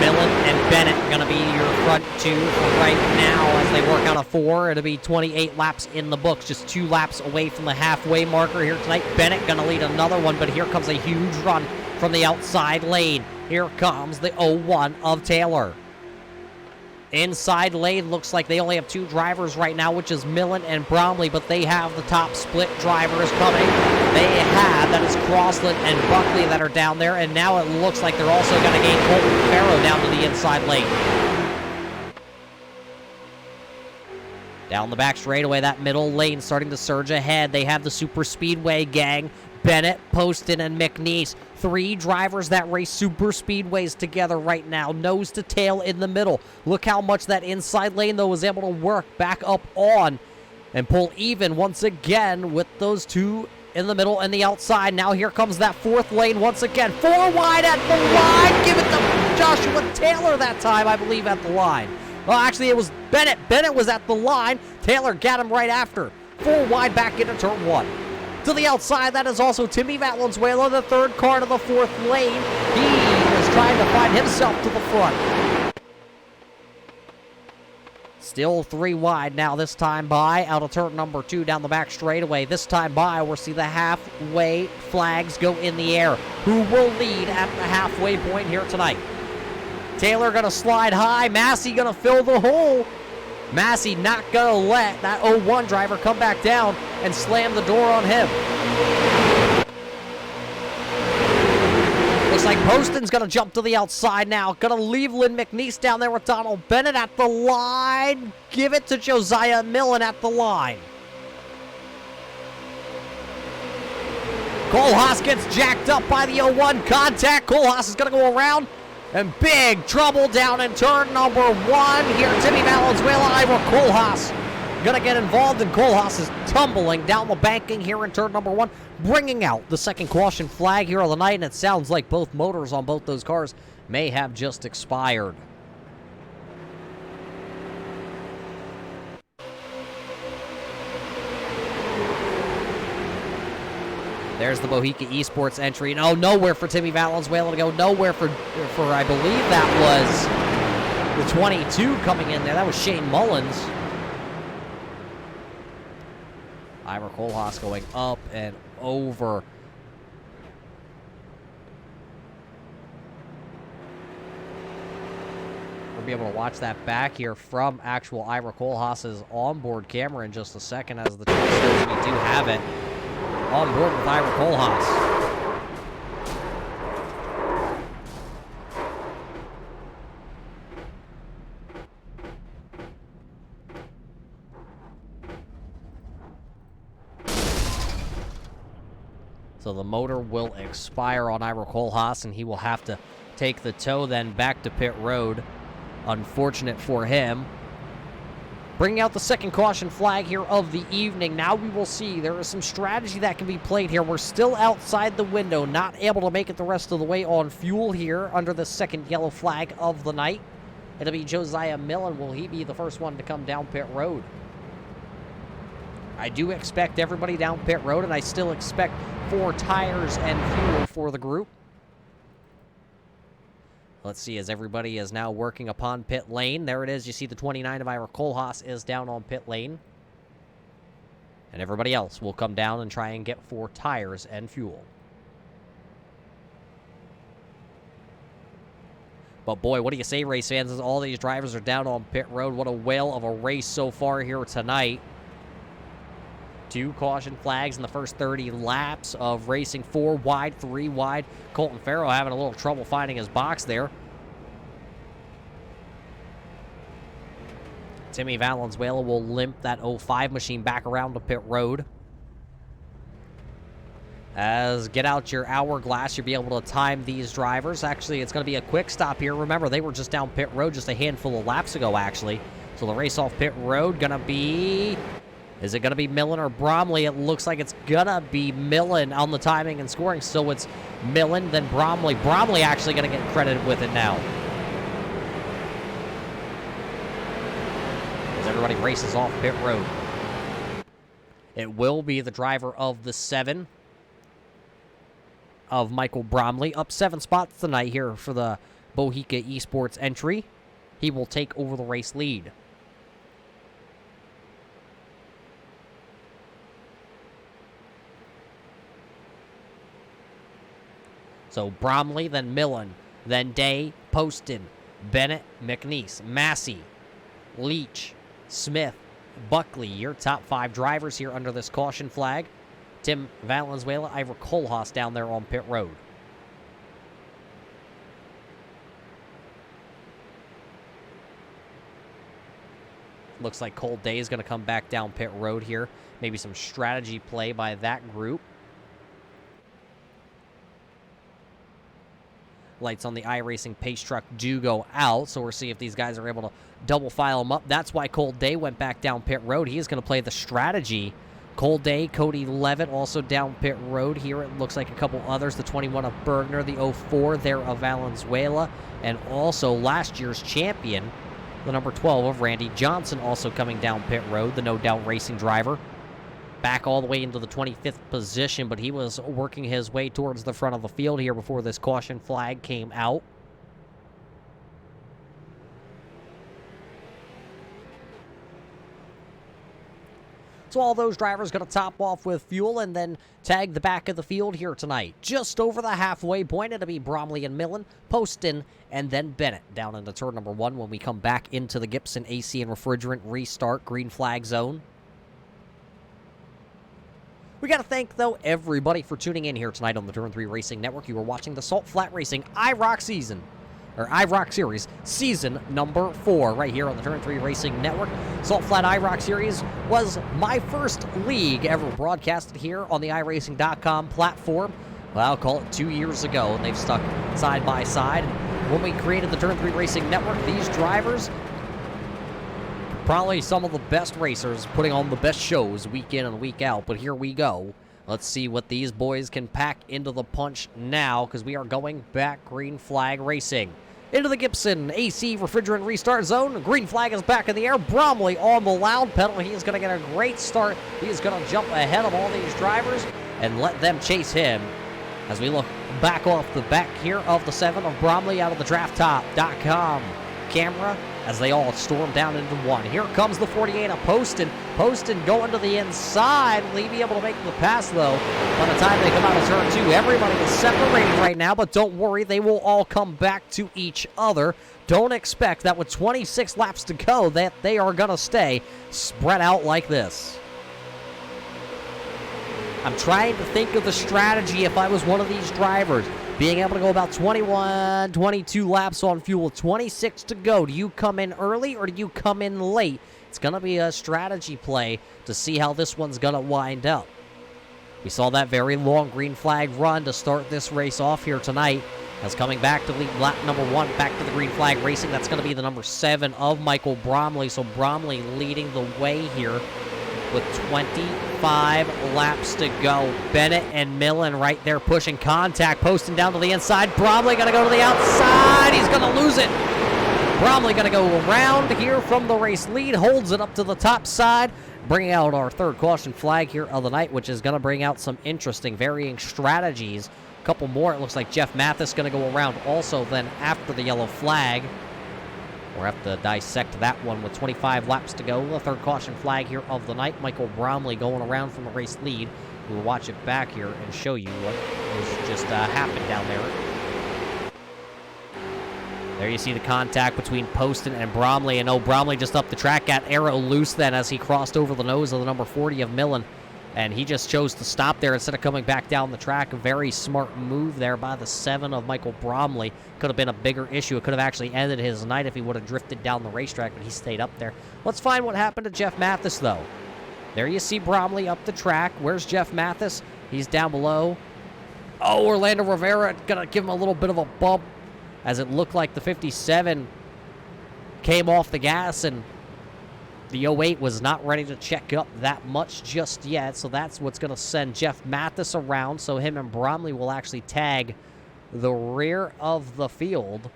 Millen and Bennett going to be your front 2 right now as they work on a 4. It'll be 28 laps in the books, just 2 laps away from the halfway marker here tonight. Bennett going to lead another one, but here comes a huge run from the outside lane. Here comes the 01 of Taylor. Inside lane looks like they only have 2 drivers right now, which is Millen and Bromley, but they have the top split drivers coming. They have, that is Crossland and Buckley that are down there, and now it looks like they're also going to gain Colton Farrow down to the inside lane. Down the back straightaway, that middle lane starting to surge ahead. They have the super speedway gang, Bennett, Poston, and McNeese. 3 drivers that race super speedways together right now, nose to tail in the middle. Look how much that inside lane, though, was able to work back up on and pull even once again with those 2 in the middle and the outside. Now here comes that 4th lane once again. 4 wide at the line. Give it to Joshua Taylor that time, I believe, at the line. Well, actually, it was Bennett. Bennett was at the line. Taylor got him right after. 4 wide back into turn 1. To the outside, that is also Timmy Valenzuela, the 3rd car to the 4th lane. He is trying to find himself to the front. Still 3 wide now, this time by out of turn number 2 down the back straightaway. This time by, we'll see the halfway flags go in the air. Who will lead at the halfway point here tonight? Taylor going to slide high. Massey going to fill the hole. Massey not going to let that 01 driver come back down and slam the door on him. Looks like Poston's going to jump to the outside now. Going to leave Lynn McNeese down there with Donald Bennett at the line. Give it to Josiah Millen at the line. Kohlhaas gets jacked up by the 01 contact. Kohlhaas is going to go around. And big trouble down in turn number 1 here. Timmy Valenzuela, Ira Kohlhaas gonna get involved, and Kohlhaas is tumbling down the banking here in turn number 1, bringing out the second caution flag here of the night, and it sounds like both motors on both those cars may have just expired. There's the Bohica Esports entry. No, nowhere for Timmy Valenzuela to go. Nowhere for I believe that was the 22 coming in there. That was Shane Mullins. Ira Kohlhaas going up and over. We'll be able to watch that back here from actual Ira Kohlhaas's onboard camera in just a second, as the we do have it on board with Ira Kohlhaas. So the motor will expire on Ira Kohlhaas, and he will have to take the tow then back to pit road. Unfortunate for him. Bringing out the second caution flag here of the evening. Now we will see there is some strategy that can be played here. We're still outside the window, not able to make it the rest of the way on fuel here under the second yellow flag of the night. It'll be Josiah Millen. Will he be the first one to come down pit road? I do expect everybody down pit road, and I still expect 4 tires and fuel for the group. Let's see, as everybody is now working upon pit lane. There it is. You see the 29 of Ira Kohlhaas is down on pit lane. And everybody else will come down and try and get 4 tires and fuel. But boy, what do you say, race fans, as all these drivers are down on pit road? What a whale of a race so far here tonight. 2 caution flags in the first 30 laps of racing. 4 wide, 3 wide. Colton Farrow having a little trouble finding his box there. Timmy Valenzuela will limp that 05 machine back around to pit road. As get out your hourglass, you'll be able to time these drivers. Actually, it's going to be a quick stop here. Remember, they were just down pit road just a handful of laps ago, actually. So the race off pit road going to be... Is it going to be Millen or Bromley? It looks like it's going to be Millen on the timing and scoring. So it's Millen, then Bromley. Bromley actually going to get credited with it now. As everybody races off pit road. It will be the driver of the 7 of Michael Bromley. Up 7 spots tonight here for the Bohica Esports entry. He will take over the race lead. So Bromley, then Millen, then Day, Poston, Bennett, McNeese, Massey, Leach, Smith, Buckley, your top 5 drivers here under this caution flag. Tim Valenzuela, Ira Kohlhaas down there on pit road. Looks like Cole Day is going to come back down pit road here. Maybe some strategy play by that group. Lights on the iRacing pace truck do go out, so we'll see if these guys are able to double file them up. That's why Cole Day went back down pit road. He is going to play the strategy. Cole Day, Cody Levitt also down pit road here. It looks like a couple others. The 21 of Bergner, the 04 there of Valenzuela, and also last year's champion, the number 12 of Randy Johnson, also coming down pit road, the No Doubt Racing driver. Back all the way into the 25th position, but he was working his way towards the front of the field here before this caution flag came out. So all those drivers going to top off with fuel and then tag the back of the field here tonight. Just over the halfway point, it'll be Bromley and Millen, Poston, and then Bennett down into turn number 1 when we come back into the Gibson AC and refrigerant restart green flag zone. We got to thank, though, everybody for tuning in here tonight on the Turn 3 Racing Network. You are watching the Salt Flat Racing IROC Series, season number 4, right here on the Turn 3 Racing Network. Salt Flat IROC Series was my first league ever broadcasted here on the iRacing.com platform. Well, I'll call it 2 years ago, and they've stuck side by side. And when we created the Turn 3 Racing Network, these drivers, probably some of the best racers, putting on the best shows week in and week out. But here we go. Let's see what these boys can pack into the punch now, because we are going back green flag racing. Into the Gibson AC refrigerant restart zone. Green flag is back in the air. Bromley on the loud pedal. He is going to get a great start. He is going to jump ahead of all these drivers and let them chase him. As we look back off the back here of the 7 of Bromley out of the drafttop.com camera as they all storm down into 1. Here comes the 48 of Poston. Poston going to the inside. Will he be able to make the pass, though? By the time they come out of turn 2, everybody is separated right now, but don't worry, they will all come back to each other. Don't expect that with 26 laps to go that they are going to stay spread out like this. I'm trying to think of the strategy if I was one of these drivers. Being able to go about 21, 22 laps on fuel, 26 to go. Do you come in early or do you come in late? It's going to be a strategy play to see how this one's going to wind up. We saw that very long green flag run to start this race off here tonight. As coming back to lead lap number 1, back to the green flag racing. That's going to be the number 7 of Michael Bromley. So Bromley leading the way here with 25 laps to go. Bennett and Millen right there pushing contact, posting down to the inside. Bromley going to go to the outside. He's going to lose it. Bromley going to go around here from the race lead, holds it up to the top side, bringing out our third caution flag here of the night, which is going to bring out some interesting varying strategies. A couple more. It looks like Jeff Mathis going to go around also then after the yellow flag. We'll have to dissect that one with 25 laps to go. The third caution flag here of the night. Michael Bromley going around from the race lead. We'll watch it back here and show you what was just happened down there. There you see the contact between Poston and Bromley. And Bromley just up the track, got arrow loose then as he crossed over the nose of the number 40 of Millen. And he just chose to stop there instead of coming back down the track. A very smart move there by the 7 of Michael Bromley. Could have been a bigger issue. It could have actually ended his night if he would have drifted down the racetrack, but he stayed up there. Let's find what happened to Jeff Mathis, though. There you see Bromley up the track. Where's Jeff Mathis? He's down below. Oh, Orlando Rivera going to give him a little bit of a bump as it looked like the 57 came off the gas and the 08 was not ready to check up that much just yet, so that's what's going to send Jeff Mathis around, so him and Bromley will actually tag the rear of the field.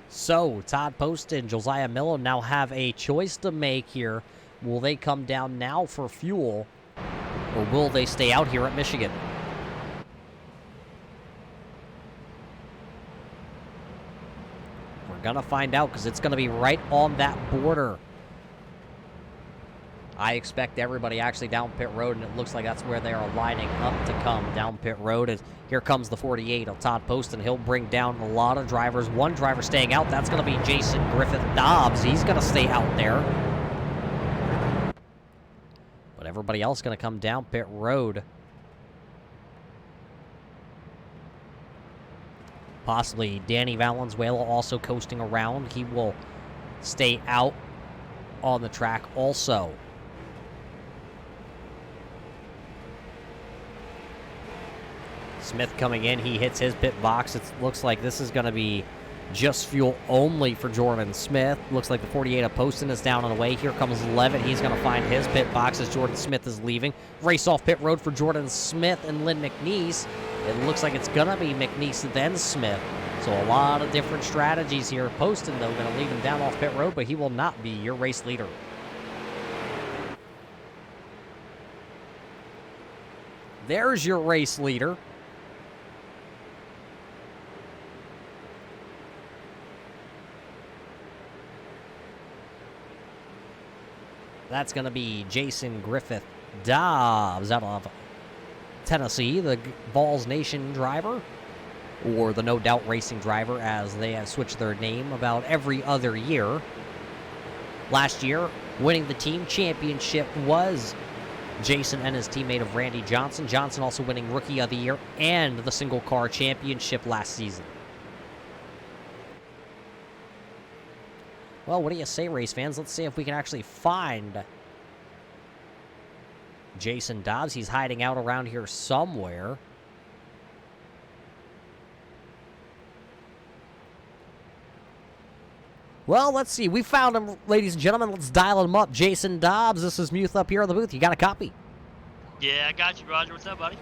So, Todd Poston and Josiah Millen now have a choice to make here. Will they come down now for fuel, or will they stay out here at Michigan? Gonna find out because it's gonna be right on that border. I expect everybody actually down pit road, and it looks like that's where they are lining up to come down pit road. And here comes the 48 of Todd Poston. He'll bring down a lot of drivers. One driver staying out. That's gonna be Jason Griffith Dobbs. He's gonna stay out there. But everybody else gonna come down pit road. Possibly Danny Valenzuela also coasting around. He will stay out on the track also. Smith coming in. He hits his pit box. It looks like this is going to be just fuel only for Jordan Smith. Looks like the 48 of Poston is down and away. Here comes Levitt. He's going to find his pit box as Jordan Smith is leaving. Race off pit road for Jordan Smith and Lynn McNeese. It looks like it's going to be McNeese then Smith. So a lot of different strategies here. Poston, though, going to leave him down off pit road, but he will not be your race leader. There's your race leader. That's going to be Jason Griffith Dobbs out of Tennessee, the Balls Nation driver, or the No Doubt Racing driver, as they have switched their name about every other year. Last year, winning the team championship was Jason and his teammate of Randy Johnson. Johnson also winning Rookie of the Year and the single car championship last season. Well, what do you say, race fans? Let's see if we can actually find Jason Dobbs. He's hiding out around here somewhere. Well, let's see. We found him, ladies and gentlemen. Let's dial him up. Jason Dobbs, this is Muth up here in the booth. You got a copy? Yeah, I got you, Roger. What's up, buddy?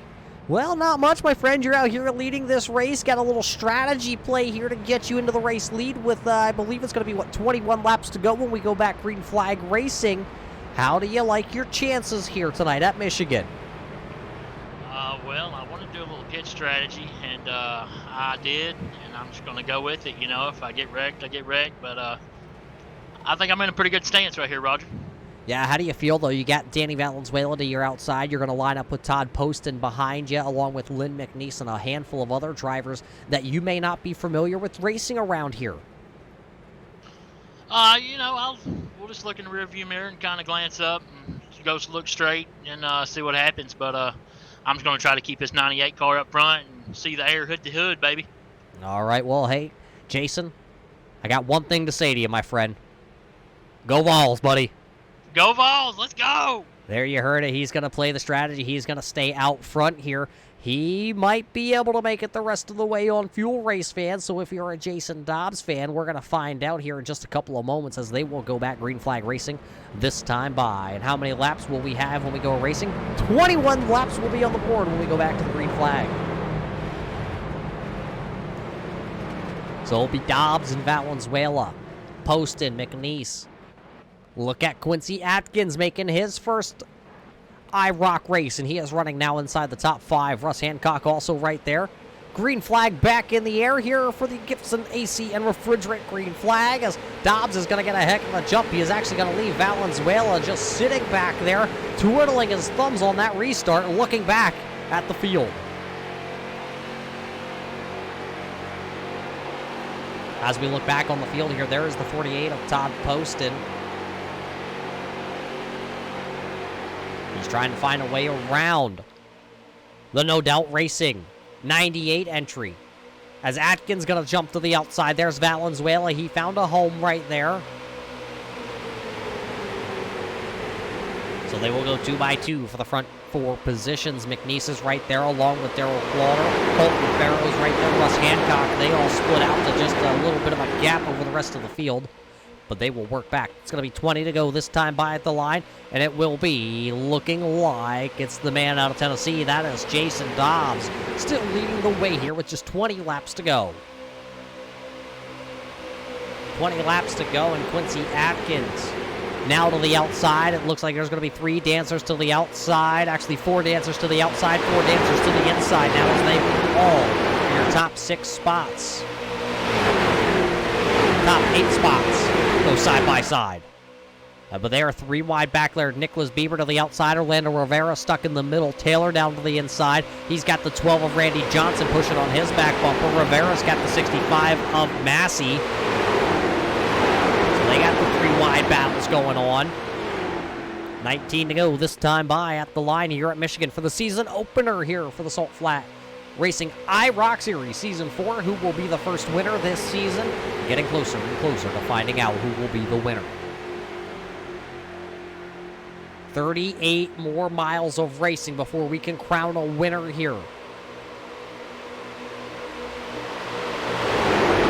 Well, not much, my friend. You're out here leading this race. Got a little strategy play here to get you into the race lead with, I believe it's going to be, 21 laps to go when we go back green flag racing. How do you like your chances here tonight at Michigan? Well, I want to do a little pit strategy, and I did, and I'm just going to go with it. You know, if I get wrecked, I get wrecked, but I think I'm in a pretty good stance right here, Roger. Yeah, how do you feel, though? You got Danny Valenzuela to your outside. You're going to line up with Todd Poston behind you, along with Lynn McNeese and a handful of other drivers that you may not be familiar with racing around here. You know, we'll just look in the rearview mirror and kind of glance up and go look straight and see what happens, but I'm just going to try to keep this 98 car up front and see the air hood to hood, baby. All right, well, hey, Jason, I got one thing to say to you, my friend. Go Vols, buddy. Go Vols, let's go! There you heard it. He's going to play the strategy. He's going to stay out front here. He might be able to make it the rest of the way on fuel, race fans. So if you're a Jason Dobbs fan, we're going to find out here in just a couple of moments as they will go back green flag racing this time by. And how many laps will we have when we go racing? 21 laps will be on the board when we go back to the green flag. So it'll be Dobbs and Valenzuela, Poston, McNeese. Look at Quincy Atkins making his first IROC race, and he is running now inside the top 5. Russ Hancock also right there. Green flag back in the air here for the Gibson AC and Refrigerant green flag, as Dobbs is going to get a heck of a jump. He is actually going to leave Valenzuela just sitting back there, twiddling his thumbs on that restart, looking back at the field. As we look back on the field here, there is the 48 of Todd Poston. He's trying to find a way around the No Doubt Racing 98 entry. As Atkins going to jump to the outside. There's Valenzuela. He found a home right there. So they will go 2 by 2 for the front 4 positions. McNeese is right there along with Darrell Plauder. Colton Farrow's right there. Russ Hancock. They all split out to just a little bit of a gap over the rest of the field. But they will work back. It's going to be 20 to go this time by at the line, and it will be looking like it's the man out of Tennessee. That is Jason Dobbs, still leading the way here with just 20 laps to go. 20 laps to go, and Quincy Atkins now to the outside. It looks like there's going to be 3 dancers to the outside. Actually, 4 dancers to the outside, 4 dancers to the inside now as they all in your top 6 spots. Top 8 spots go side by side. But they are 3 wide back there. Nicholas Bieber to the outside. Orlando Rivera stuck in the middle. Taylor down to the inside. He's got the 12 of Randy Johnson pushing on his back bumper. Rivera's got the 65 of Massey. So they got the 3 wide battles going on. 19 to go this time by at the line here at Michigan for the season opener here for the Salt Flat Racing IROC Series Season 4. Who will be the first winner this season? Getting closer and closer to finding out who will be the winner. 38 more miles of racing before we can crown a winner here.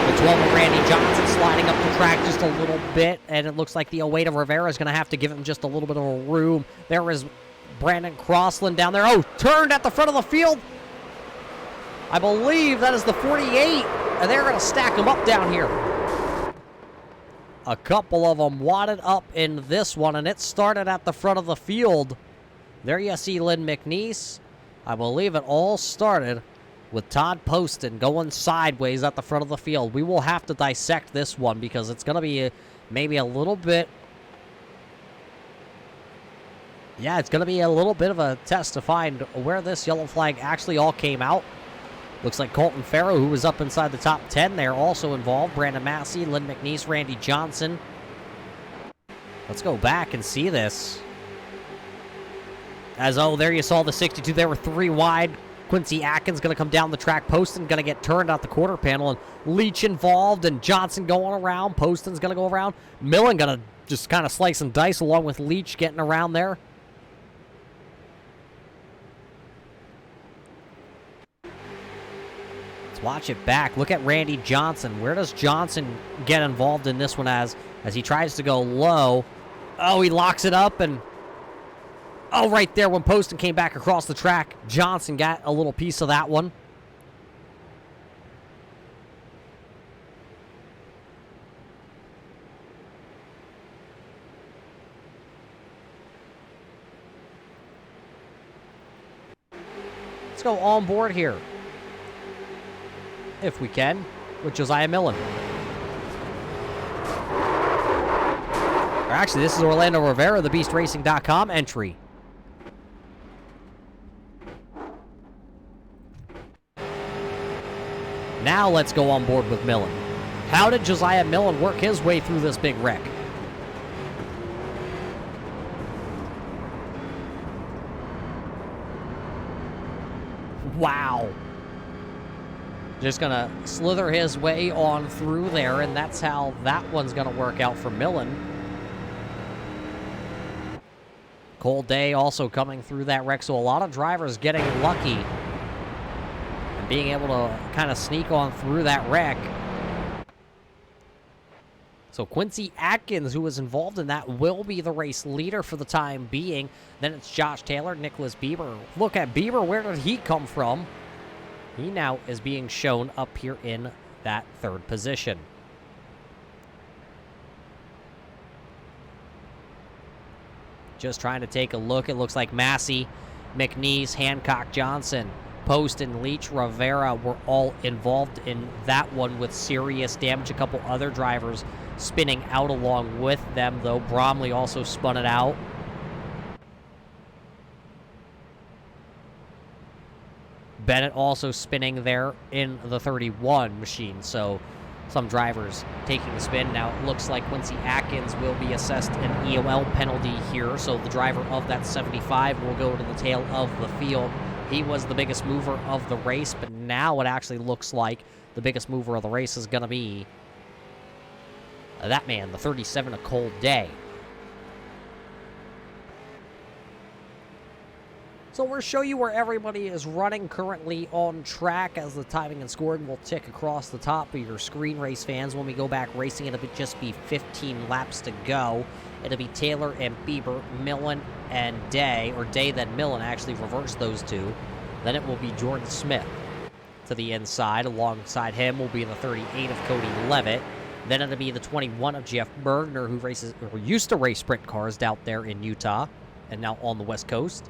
The 12 of Randy Johnson sliding up the track just a little bit, and it looks like the 08 of Rivera is going to have to give him just a little bit of a room. There is Brandon Crossland down there. Oh, turned at the front of the field. I believe that is the 48, and they're going to stack them up down here. A couple of them wadded up in this one, and it started at the front of the field. There you see Lynn McNeese. I believe it all started with Todd Poston going sideways at the front of the field. We will have to dissect this one because it's going to be maybe a little bit Yeah, it's going to be a little bit of a test to find where this yellow flag actually all came out. Looks like Colton Farrow, who was up inside the top 10 there, also involved. Brandon Massey, Lynn McNeese, Randy Johnson. Let's go back and see this. There you saw the 62. There were 3 wide. Quincy Atkins going to come down the track. Poston going to get turned out the quarter panel. And Leach involved, and Johnson going around. Poston's going to go around. Millen going to just kind of slice and dice along with Leach getting around there. Watch it back. Look at Randy Johnson. Where does Johnson get involved in this one as he tries to go low? Oh, he locks it up, and right there when Poston came back across the track, Johnson got a little piece of that one. Let's go on board here, if we can, with Josiah Millen. Or actually, this is Orlando Rivera, the BeastRacing.com entry. Now let's go on board with Millen. How did Josiah Millen work his way through this big wreck? Wow. Just going to slither his way on through there, and that's how that one's going to work out for Millen. Cole Day also coming through that wreck, so a lot of drivers getting lucky and being able to kind of sneak on through that wreck. So Quincy Atkins, who was involved in that, will be the race leader for the time being. Then it's Josh Taylor, Nicholas Bieber. Look at Bieber, where did he come from? He now is being shown up here in that 3rd position. Just trying to take a look. It looks like Massey, McNeese, Hancock, Johnson, Poston, Leach, Rivera were all involved in that one with serious damage. A couple other drivers spinning out along with them, though. Bromley also spun it out. Bennett also spinning there in the 31 machine, so some drivers taking a spin. Now it looks like Quincy Atkins will be assessed an EOL penalty here, so the driver of that 75 will go to the tail of the field. He was the biggest mover of the race, but now it actually looks like the biggest mover of the race is going to be that man, the 37 of Cole Day. So we'll show you where everybody is running currently on track as the timing and scoring will tick across the top of your screen, race fans. When we go back racing, it'll just be 15 laps to go. It'll be Taylor and Bieber, Millen and Day, or Day then Millen, actually reverse those two. Then it will be Jordan Smith to the inside. Alongside him will be the 38 of Cody Levitt. Then it'll be the 21 of Jeff Bergner, who used to race sprint cars out there in Utah and now on the West Coast.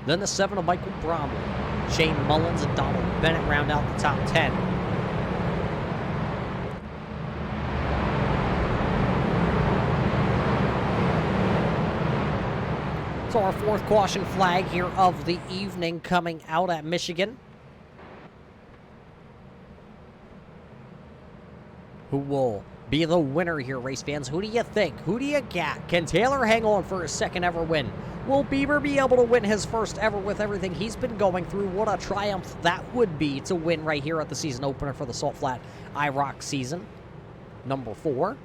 Then the 7 of Michael Bromley. Shane Mullins and Donald Bennett round out the top 10. So our 4th caution flag here of the evening coming out at Michigan. Who will be the winner here, race fans? Who do you think? Who do you got? Can Taylor hang on for his 2nd ever win? Will Bieber be able to win his 1st ever with everything he's been going through? What a triumph that would be to win right here at the season opener for the Salt Flat IROC season. Number 4.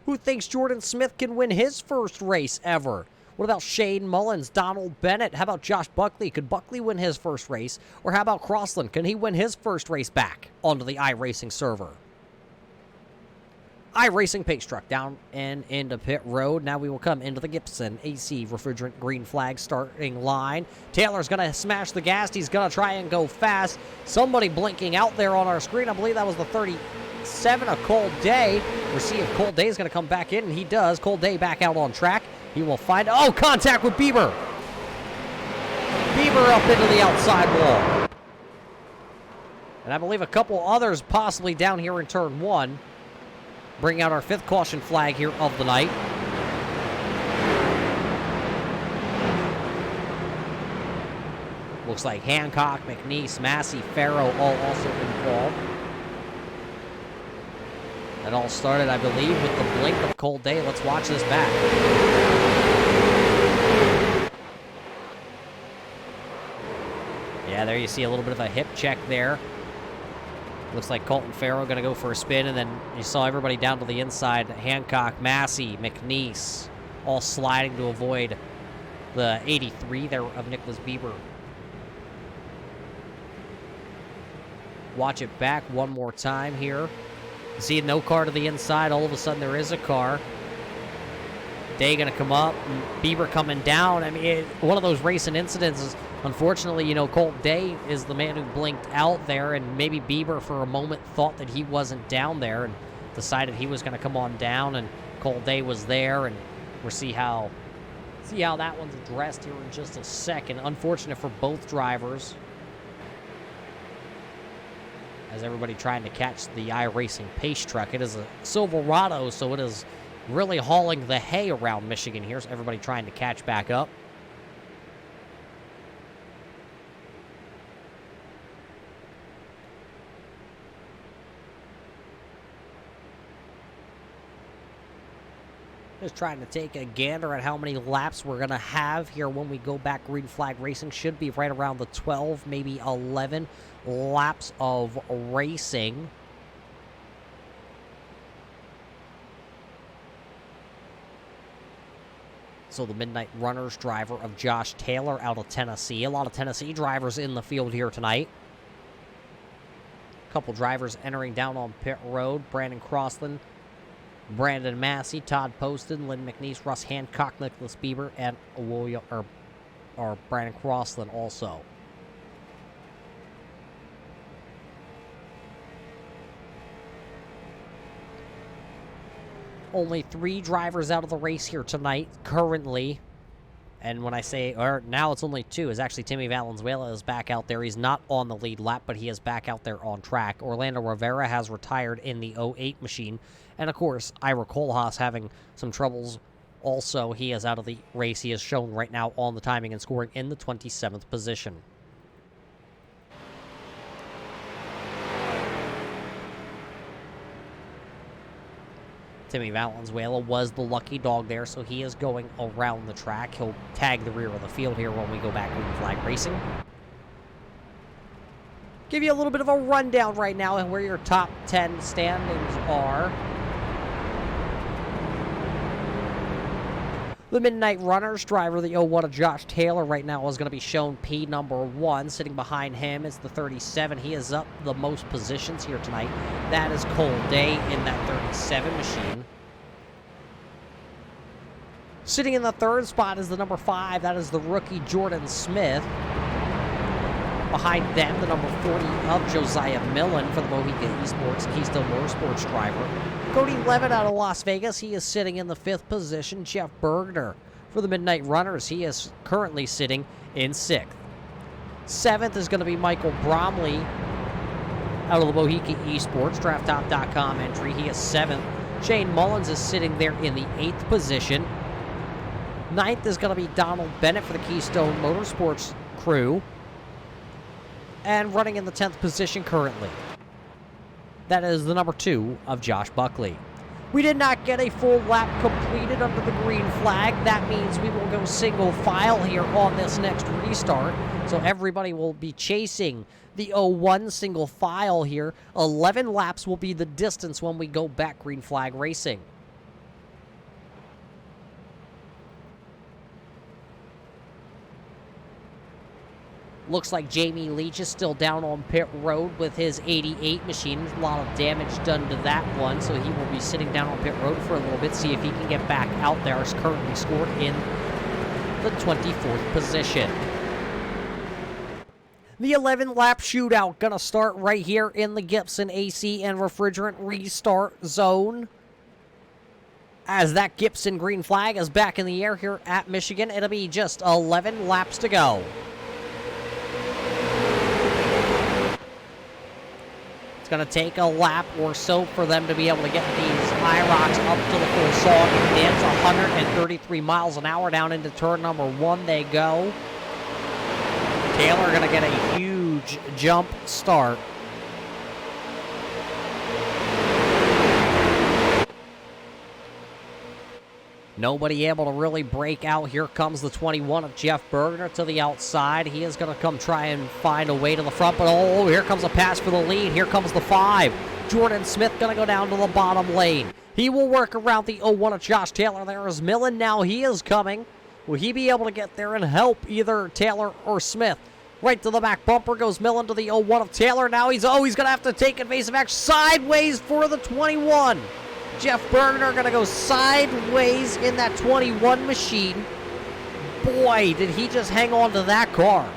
Who thinks Jordan Smith can win his 1st race ever? What about Shane Mullins, Donald Bennett? How about Josh Buckley? Could Buckley win his 1st race? Or how about Crossland? Can he win his 1st race back onto the iRacing server? iRacing pace truck down and into pit road. Now we will come into the Gibson AC refrigerant green flag starting line. Taylor's going to smash the gas. He's going to try and go fast. Somebody blinking out there on our screen. I believe that was the 37 of Cole Day. We'll see if Cole Day is going to come back in, and he does. Cole Day back out on track. He will find... Oh, contact with Bieber. Bieber up into the outside wall. And I believe a couple others possibly down here in turn 1. Bring out our 5th caution flag here of the night. Looks like Hancock, McNeese, Massey, Farrow all also involved. That all started, I believe, with the blink of Cold Day. Let's watch this back. Yeah, there you see a little bit of a hip check there. Looks like Colton Farrow going to go for a spin, and then you saw everybody down to the inside. Hancock, Massey, McNeese, all sliding to avoid the 83 there of Nicholas Bieber. Watch it back one more time here. See no car to the inside. All of a sudden, there is a car. Day going to come up. Bieber coming down. I mean, one of those racing incidents is, unfortunately, you know, Colt Day is the man who blinked out there, and maybe Bieber for a moment thought that he wasn't down there and decided he was going to come on down, and Colt Day was there, and we'll see how that one's addressed here in just a second. Unfortunate for both drivers, as everybody trying to catch the iRacing pace truck. It is a Silverado, so it is really hauling the hay around Michigan here, so everybody trying to catch back up. Just trying to take a gander at how many laps we're going to have here when we go back green flag racing. Should be right around the 12, maybe 11 laps of racing. So the Midnight Runners driver of Josh Taylor out of Tennessee. A lot of Tennessee drivers in the field here tonight. A couple drivers entering down on pit road. Brandon Crossland, Brandon Massey, Todd Poston, Lynn McNeese, Russ Hancock, Nicholas Bieber, and William or Brandon Crossland also. Only 3 drivers out of the race here tonight, currently. And when I say, or now it's only 2, is actually Timmy Valenzuela is back out there. He's not on the lead lap, but he is back out there on track. Orlando Rivera has retired in the 08 machine. And, of course, Ira Kohlhaas having some troubles. Also, he is out of the race. He is shown right now on the timing and scoring in the 27th position. Timmy Valenzuela was the lucky dog there, so he is going around the track. He'll tag the rear of the field here when we go back green flag racing. Give you a little bit of a rundown right now and where your top 10 standings are. The Midnight Runners driver, the 01 of Josh Taylor right now is going to be shown P number 1. Sitting behind him is the 37. He is up the most positions here tonight. That is Cole Day in that 37 machine. Sitting in the 3rd spot is the number 5. That is the rookie Jordan Smith. Behind them, the number 40 of Josiah Millen for the Mohican Esports Keystone Motorsports driver. Cody Levitt out of Las Vegas, he is sitting in the 5th position. Jeff Bergner for the Midnight Runners, he is currently sitting in 6th. 7th is going to be Michael Bromley out of the Mohican Esports, drafttop.com entry. He is 7th. Shane Mullins is sitting there in the 8th position. 9th is going to be Donald Bennett for the Keystone Motorsports crew. And running in the 10th position currently, that is the number 2 of Josh Buckley. We did not get a full lap completed under the green flag. That means we will go single file here on this next restart. So everybody will be chasing the 01 single file here. 11 laps will be the distance when we go back green flag racing. Looks like Jamie Leach is still down on pit road with his 88 machine. A lot of damage done to that one, so he will be sitting down on pit road for a little bit, see if he can get back out there. Is currently scored in the 24th position. The 11-lap shootout gonna start right here in the Gibson AC and refrigerant restart zone. As that Gibson green flag is back in the air here at Michigan, it'll be just 11 laps to go. Going to take a lap or so for them to be able to get these IROCs up to the full song. It's 133 miles an hour down into turn number 1 they go. Taylor going to get a huge jump start. Nobody able to really break out. Here comes the 21 of Jeff Bergner to the outside. He is going to come try and find a way to the front, but oh, here comes a pass for the lead. Here comes the 5. Jordan Smith going to go down to the bottom lane. He will work around the 01 of Josh Taylor. There is Millen now. He is coming. Will he be able to get there and help either Taylor or Smith? Right to the back bumper goes Millen to the 01 of Taylor. Now he's going to have to take invasive action sideways for the 21. Jeff Bergner going to go sideways in that 21 machine. Boy, did he just hang on to that car.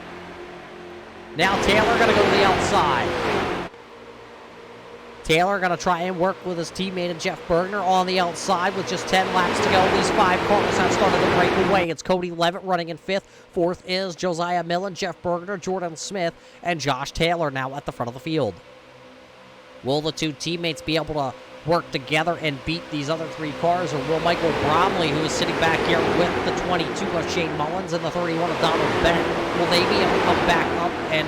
Now Taylor going to go to the outside. Taylor going to try and work with his teammate and Jeff Bergner on the outside with just 10 laps to go. These 5 cars have started to break away. It's Cody Levitt running in 5th. 4th is Josiah Millen, Jeff Bergner, Jordan Smith, and Josh Taylor now at the front of the field. Will the 2 teammates be able to work together and beat these other 3 cars, or will Michael Bromley, who is sitting back here with the 22 of Shane Mullins and the 31 of Donald Bennett, will they be able to come back up and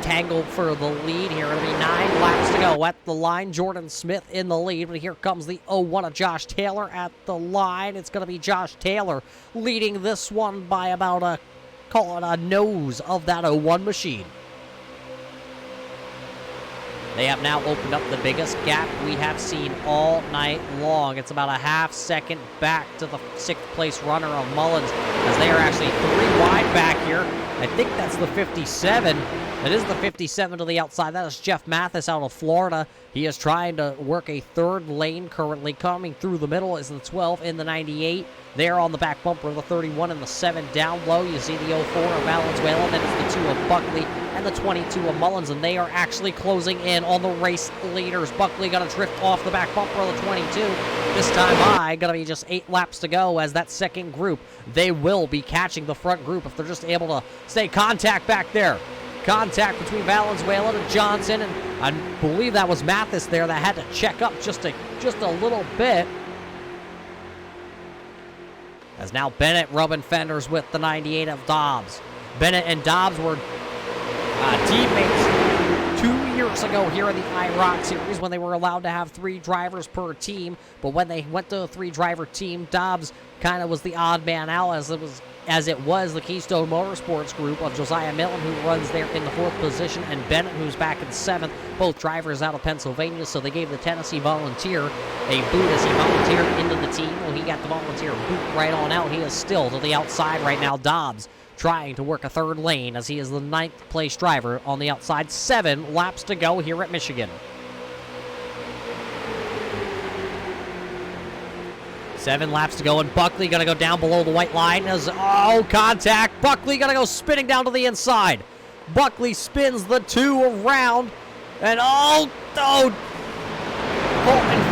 tangle for the lead here? It'll be 9 laps to go at the line. Jordan Smith in the lead, but here comes the 01 of Josh Taylor at the line. It's going to be Josh Taylor leading this one by about call it a nose of that 01 machine. They have now opened up the biggest gap we have seen all night long. It's about a half second back to the 6th place runner of Mullins, as they are actually 3 wide back here. I think that's the 57. It is the 57 to the outside. That is Jeff Mathis out of Florida. He is trying to work a 3rd lane currently. Coming through the middle is the 12 in the 98. There on the back bumper, the 31 and the 7 down low. You see the 04 of Valenzuela, then it's the 2 of Buckley and the 22 of Mullins, and they are actually closing in on the race leaders. Buckley going to drift off the back bumper of the 22. This time going to be just 8 laps to go as that second group. They will be catching the front group if they're just able to stay contact back there. Contact between Valenzuela and Johnson, and I believe that was Mathis there that had to check up just a little bit. As now Bennett rubbing fenders with the 98 of Dobbs. Bennett and Dobbs were teammates 2 years ago here in the IROC series when they were allowed to have 3 drivers per team. But when they went to a 3-driver team, Dobbs kind of was the odd man out, as it was the Keystone Motorsports group of Josiah Millen, who runs there in the 4th position, and Bennett, who's back in 7th, both drivers out of Pennsylvania. So they gave the Tennessee Volunteer a boot as he volunteered into the team. Well, he got the Volunteer boot right on out. He is still to the outside right now. Dobbs trying to work a 3rd lane as he is the 9th place driver on the outside. 7 laps to go here at Michigan. 7 laps to go, and Buckley going to go down below the white line as, contact. Buckley going to go spinning down to the inside. Buckley spins the 2 around, and Colton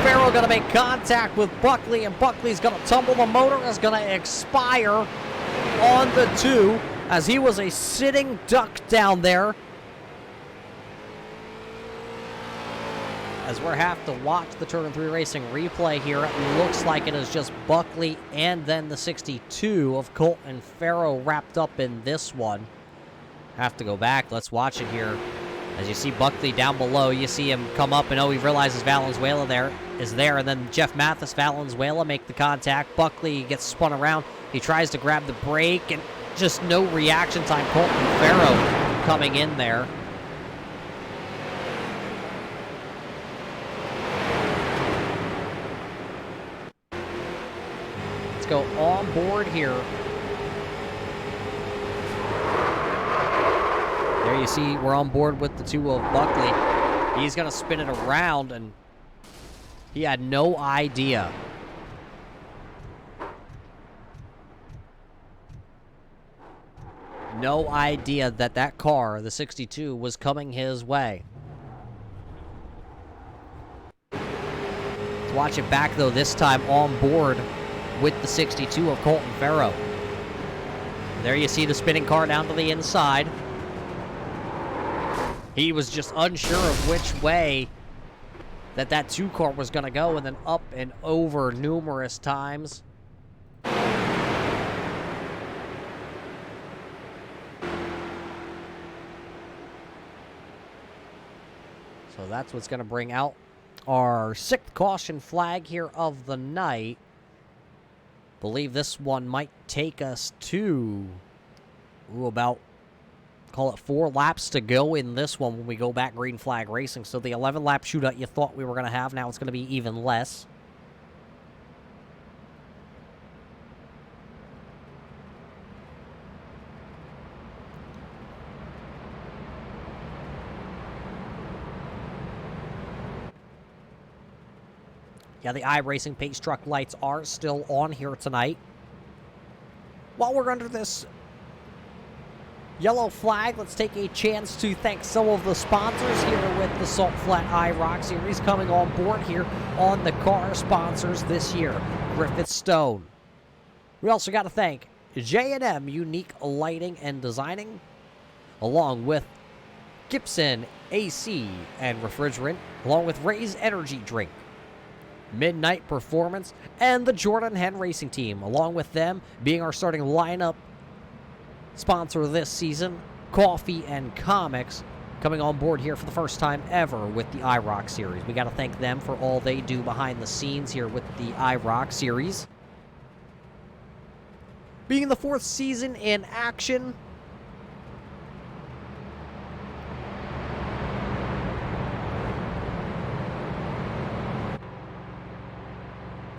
Farrell going to make contact with Buckley, and Buckley's going to tumble. The motor is going to expire on the 2 as he was a sitting duck down there. As we're have to watch the Turn 3 Racing replay here, it looks like it is just Buckley and then the 62 of Colton Farrow wrapped up in this one. Have to go back. Let's watch it here. As you see Buckley down below, you see him come up, and he realizes Valenzuela is there, and then Jeff Mathis, Valenzuela make the contact. Buckley gets spun around. He tries to grab the brake, and just no reaction time. Colton Farrow coming in there. Go on board here. There you see we're on board with the 2 of Buckley. He's going to spin it around, and he had no idea. No idea that car, the 62, was coming his way. Let's watch it back, though, this time on board with the 62 of Colton Farrow. There you see the spinning car down to the inside. He was just unsure of which way that 2 car was going to go, and then up and over numerous times. So that's what's going to bring out our 6th caution flag here of the night. Believe this one might take us to about, call it 4 laps to go in this one when we go back green flag racing. So the 11-lap shootout you thought we were going to have, now it's going to be even less. Yeah, the iRacing pace truck lights are still on here tonight. While we're under this yellow flag, let's take a chance to thank some of the sponsors here with the Salt Flat IROC Series coming on board here on the car sponsors this year. Griffith Stone. We also got to thank J&M Unique Lighting and Designing, along with Gibson AC and Refrigerant, along with Ray's Energy Drink, Midnight Performance, and the Jordan Hen Racing Team, along with them being our starting lineup sponsor this season, Coffee and Comics, coming on board here for the first time ever with the IROC Series. We got to thank them for all they do behind the scenes here with the IROC Series. Being the 4th season in action,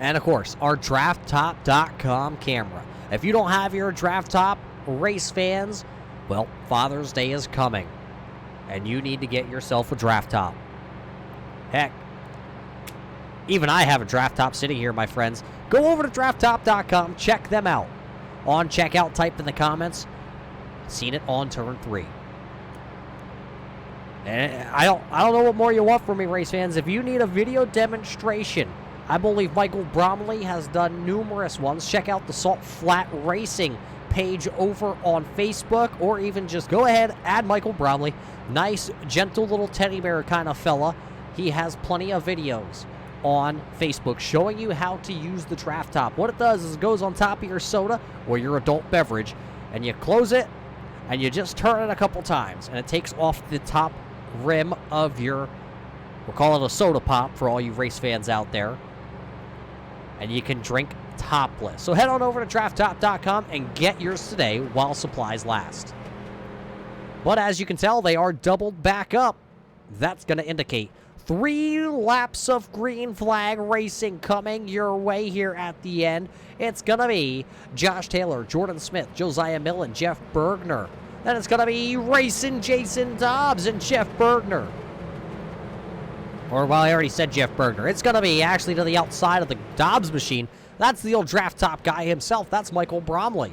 and, of course, our DraftTop.com camera. If you don't have your Draft Top, race fans, well, Father's Day is coming, and you need to get yourself a Draft Top. Heck, even I have a Draft Top sitting here, my friends. Go over to DraftTop.com, check them out. On checkout, type in the comments, seen it on turn 3. And I don't know what more you want from me, race fans. If you need a video demonstration, I believe Michael Bromley has done numerous ones. Check out the Salt Flat Racing page over on Facebook, or even just go ahead, add Michael Bromley. Nice, gentle little teddy bear kind of fella. He has plenty of videos on Facebook showing you how to use the Draft Top. What it does is it goes on top of your soda or your adult beverage, and you close it, and you just turn it a couple times, and it takes off the top rim of your, we'll call it a soda pop for all you race fans out there, and you can drink topless. So head on over to drafttop.com and get yours today while supplies last. But as you can tell, they are doubled back up. That's going to indicate 3 laps of green flag racing coming your way here at the end. It's going to be Josh Taylor, Jordan Smith, Josiah Millen, Jeff Bergner. Then it's going to be racing Jason Dobbs and Jeff Bergner. Or, well, I already said Jeff Bergner. It's going to be actually to the outside of the Dobbs machine. That's the old Draft Top guy himself. That's Michael Bromley.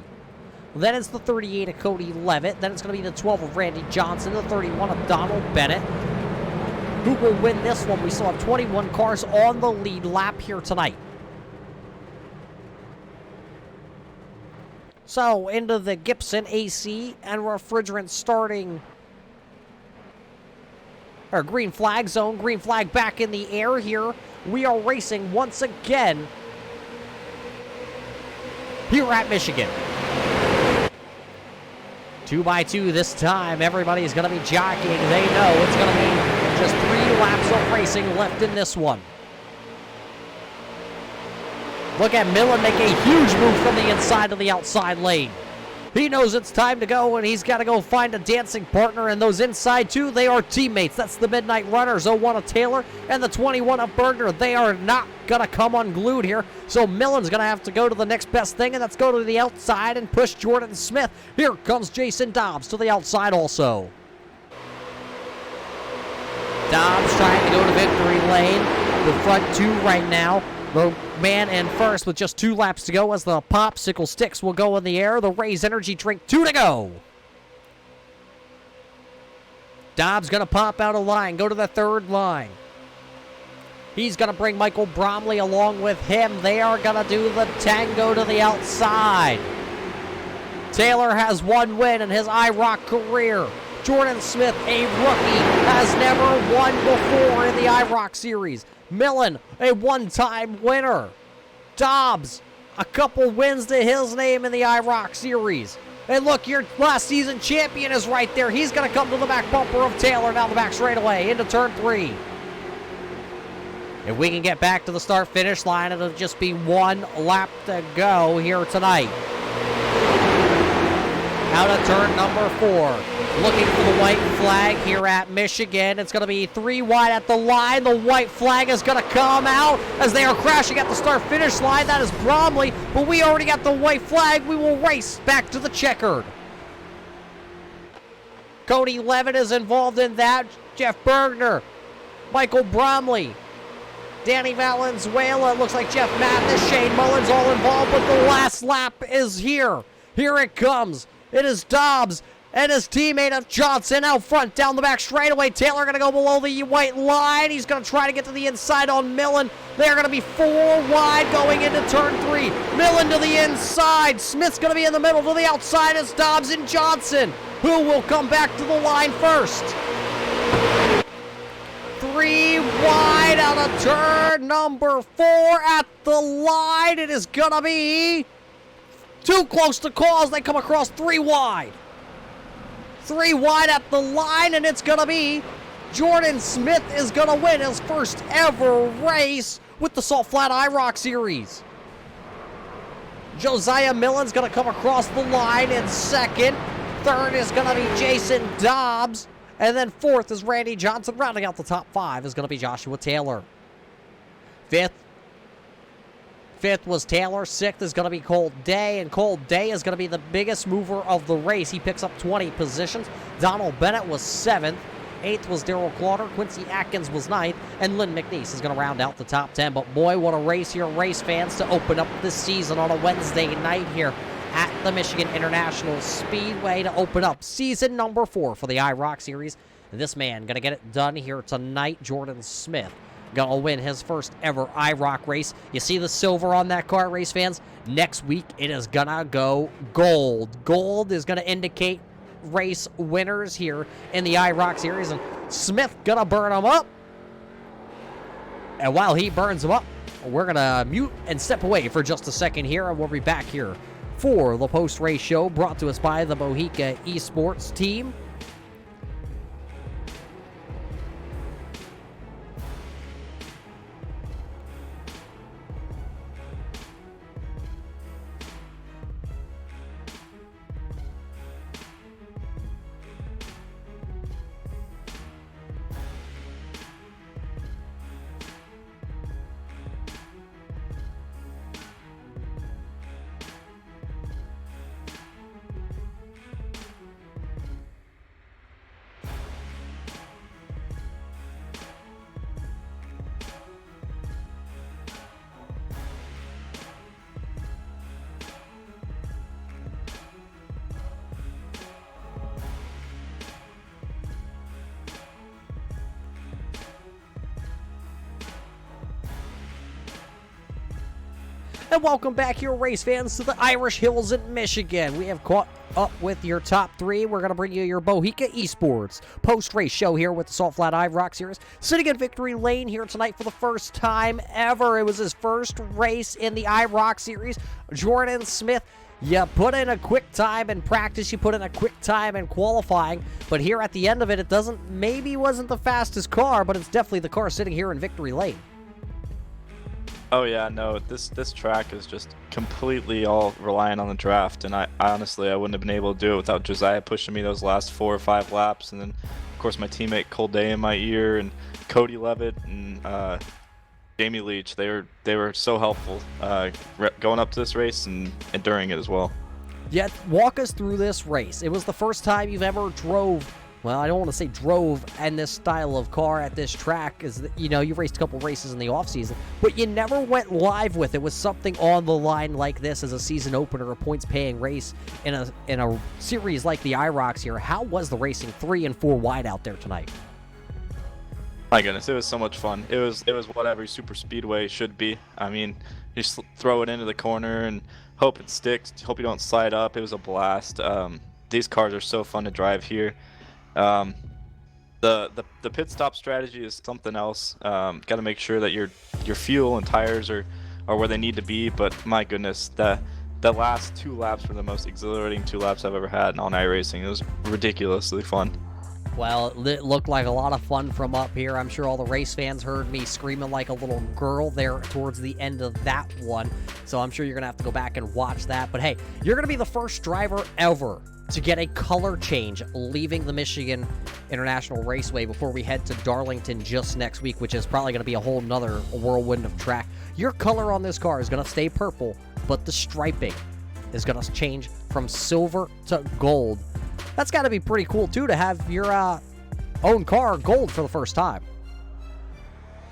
Then it's the 38 of Cody Levitt. Then it's going to be the 12 of Randy Johnson, the 31 of Donald Bennett. Who will win this one? We still have 21 cars on the lead lap here tonight. So, into the Gibson AC and Refrigerant starting, our green flag zone. Green flag back in the air here. We are racing once again here at Michigan. 2x2 this time. Everybody's going to be jockeying. They know it's going to be just 3 laps of racing left in this one. Look at Millen make a huge move from the inside to the outside lane. He knows it's time to go, and he's got to go find a dancing partner, and those inside two, they are teammates. That's the Midnight Runners, 01 of Taylor and the 21 of Bergner. They are not going to come unglued here, so Millen's going to have to go to the next best thing, and that's go to the outside and push Jordan Smith. Here comes Jason Dobbs to the outside also. Dobbs trying to go to victory lane. The front 2 right now. The man in first with just 2 laps to go as the popsicle sticks will go in the air. The Ray's Energy Drink 2 to go. Dobbs going to pop out a line, go to the 3rd line. He's going to bring Michael Bromley along with him. They are going to do the tango to the outside. Taylor has 1 win in his IROC career. Jordan Smith, a rookie, has never won before in the IROC series. Millen, a one-time winner. Dobbs, a couple wins to his name in the IROC series. And look, your last season champion is right there. He's going to come to the back bumper of Taylor down the back straightaway into turn 3. If we can get back to the start-finish line, it'll just be one lap to go here tonight. Out of turn number 4. Looking for the white flag here at Michigan. It's going to be 3 wide at the line. The white flag is going to come out as they are crashing at the start-finish line. That is Bromley, but we already got the white flag. We will race back to the checkered. Cody Levitt is involved in that. Jeff Bergner, Michael Bromley, Danny Valenzuela, looks like Jeff Mathis, Shane Mullins all involved, but the last lap is here. Here it comes. It is Dobbs and his teammate of Johnson out front down the back straightaway. Taylor going to go below the white line. He's going to try to get to the inside on Millen. They're going to be 4 wide going into turn 3. Millen to the inside. Smith's going to be in the middle to the outside as Dobbs and Johnson, who will come back to the line first. 3 wide out of turn number 4 at the line. It is going to be too close to call as they come across 3 wide. 3 wide at the line, and it's going to be Jordan Smith is going to win his first ever race with the Salt Flat IROC Series. Josiah Millen's going to come across the line in second. Third is going to be Jason Dobbs. And then 4th is Randy Johnson. Rounding out the top 5 is going to be Joshua Taylor. 5th was Taylor. 6th is going to be Colt Day. And Colt Day is going to be the biggest mover of the race. He picks up 20 positions. Donald Bennett was 7th. 8th was Darrell Clauter. Quincy Atkins was 9th. And Lynn McNeese is going to round out the top 10. But boy, what a race here, race fans, to open up this season on a Wednesday night here at the Michigan International Speedway to open up season number 4 for the IROC Series. This man going to get it done here tonight. Jordan Smith going to win his first ever IROC race. You see the silver on that car, race fans? Next week, it is going to go gold. Gold is going to indicate race winners here in the IROC Series. And Smith going to burn them up. And while he burns them up, we're going to mute and step away for just a second here. And we'll be back here for the post-race show brought to us by the Mohica Esports team. And welcome back here, race fans, to the Irish Hills in Michigan. We have caught up with your top 3. We're going to bring you your Mohica Esports post-race show here with the Salt Flat IROC Series. Sitting in victory lane here tonight for the first time ever. It was his first race in the IROC Series. Jordan Smith, you put in a quick time in practice, you put in a quick time in qualifying, but here at the end of it, maybe wasn't the fastest car, but it's definitely the car sitting here in victory lane. Oh yeah, no, this track is just completely all reliant on the draft, and I honestly wouldn't have been able to do it without Josiah pushing me those last 4 or 5 laps, and then of course my teammate Cole Day in my ear, and Cody Levitt and Jamie Leach. They were so helpful going up to this race and during it as well. Yeah, walk us through this race. It was the first time you've ever drove. Well, I don't want to say drove in this style of car at this track, is you raced a couple races in the offseason, but you never went live with it with something on the line like this as a season opener, a points-paying race in a series like the IROCs here. How was the racing 3 and 4 wide out there tonight? My goodness, it was so much fun. It was what every super speedway should be. I mean, you just throw it into the corner and hope it sticks. Hope you don't slide up. It was a blast. These cars are so fun to drive here. The pit stop strategy is something else. Got to make sure that your fuel and tires are where they need to be. But my goodness, the last 2 laps were the most exhilarating 2 laps I've ever had on iRacing. It was ridiculously fun. Well, it looked like a lot of fun from up here. I'm sure all the race fans heard me screaming like a little girl there towards the end of that one. So I'm sure you're going to have to go back and watch that. But hey, you're going to be the first driver ever to get a color change leaving the Michigan International Raceway before we head to Darlington just next week, which is probably going to be a whole nother whirlwind of track. Your color on this car is going to stay purple, but the striping is going to change from silver to gold. That's got to be pretty cool, too, to have your own car gold for the first time.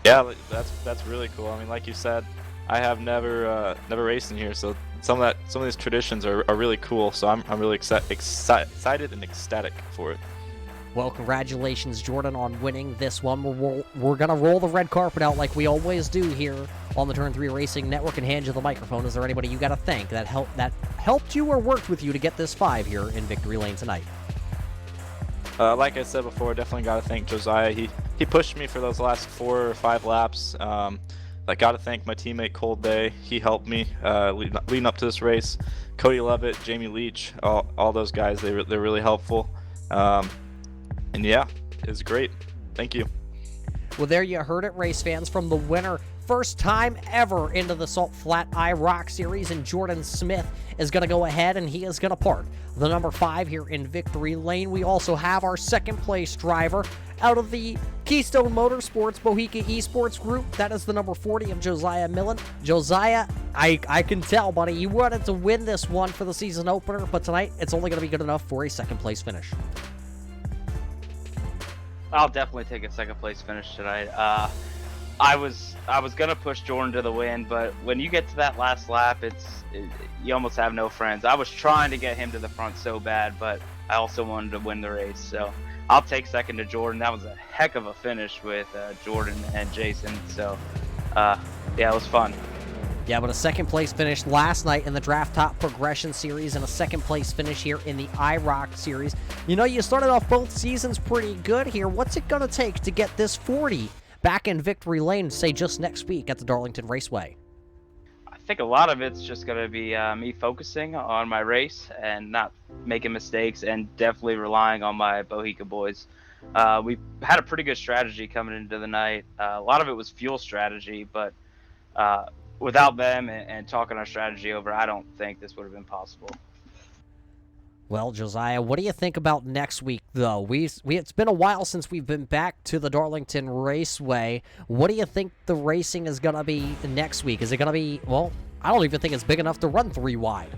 Yeah, that's really cool. I mean, like you said, I have never raced in here, so some of these traditions are really cool. So I'm really excited and ecstatic for it. Well, congratulations, Jordan, on winning this one. We're going to roll the red carpet out like we always do here on the Turn 3 Racing Network and hand you the microphone. Is there anybody you got to thank that helped you or worked with you to get this 5 here in Victory Lane tonight? Like I said before, definitely got to thank Josiah. He pushed me for those last 4 or 5 laps. I got to thank my teammate Cold Day. He helped me leading up to this race. Cody Levitt, Jamie Leach, all those guys, they're really helpful. And yeah, it was great. Thank you. Well, there you heard it, race fans, from the winner. First time ever into the Salt Flat IROC series, and Jordan Smith is going to go ahead and he is going to park the number 5 here in Victory Lane. We also have our second place driver out of the Keystone Motorsports Bohica Esports Group. That is the number 40 of Josiah Millen. Josiah, I can tell, buddy, you wanted to win this one for the season opener, but tonight it's only going to be good enough for a second place finish. I'll definitely take a second place finish tonight. I was gonna push Jordan to the win, but when you get to that last lap, you almost have no friends. I was trying to get him to the front so bad, but I also wanted to win the race. So I'll take second to Jordan. That was a heck of a finish with Jordan and Jason. So yeah, it was fun. Yeah, but a second place finish last night in the Draft Top Progression Series and a second place finish here in the IROC Series. You know, you started off both seasons pretty good here. What's it going to take to get this 40 back in Victory Lane, say, just next week at the Darlington Raceway? I think a lot of it's just going to be me focusing on my race and not making mistakes, and definitely relying on my Bohica boys. We had a pretty good strategy coming into the night. A lot of it was fuel strategy, but without them and talking our strategy over, I don't think this would have been possible. Well, Josiah, what do you think about next week, though? It's been a while since we've been back to the Darlington Raceway. What do you think the racing is going to be next week? Is it going to be, well, I don't even think it's big enough to run 3 wide.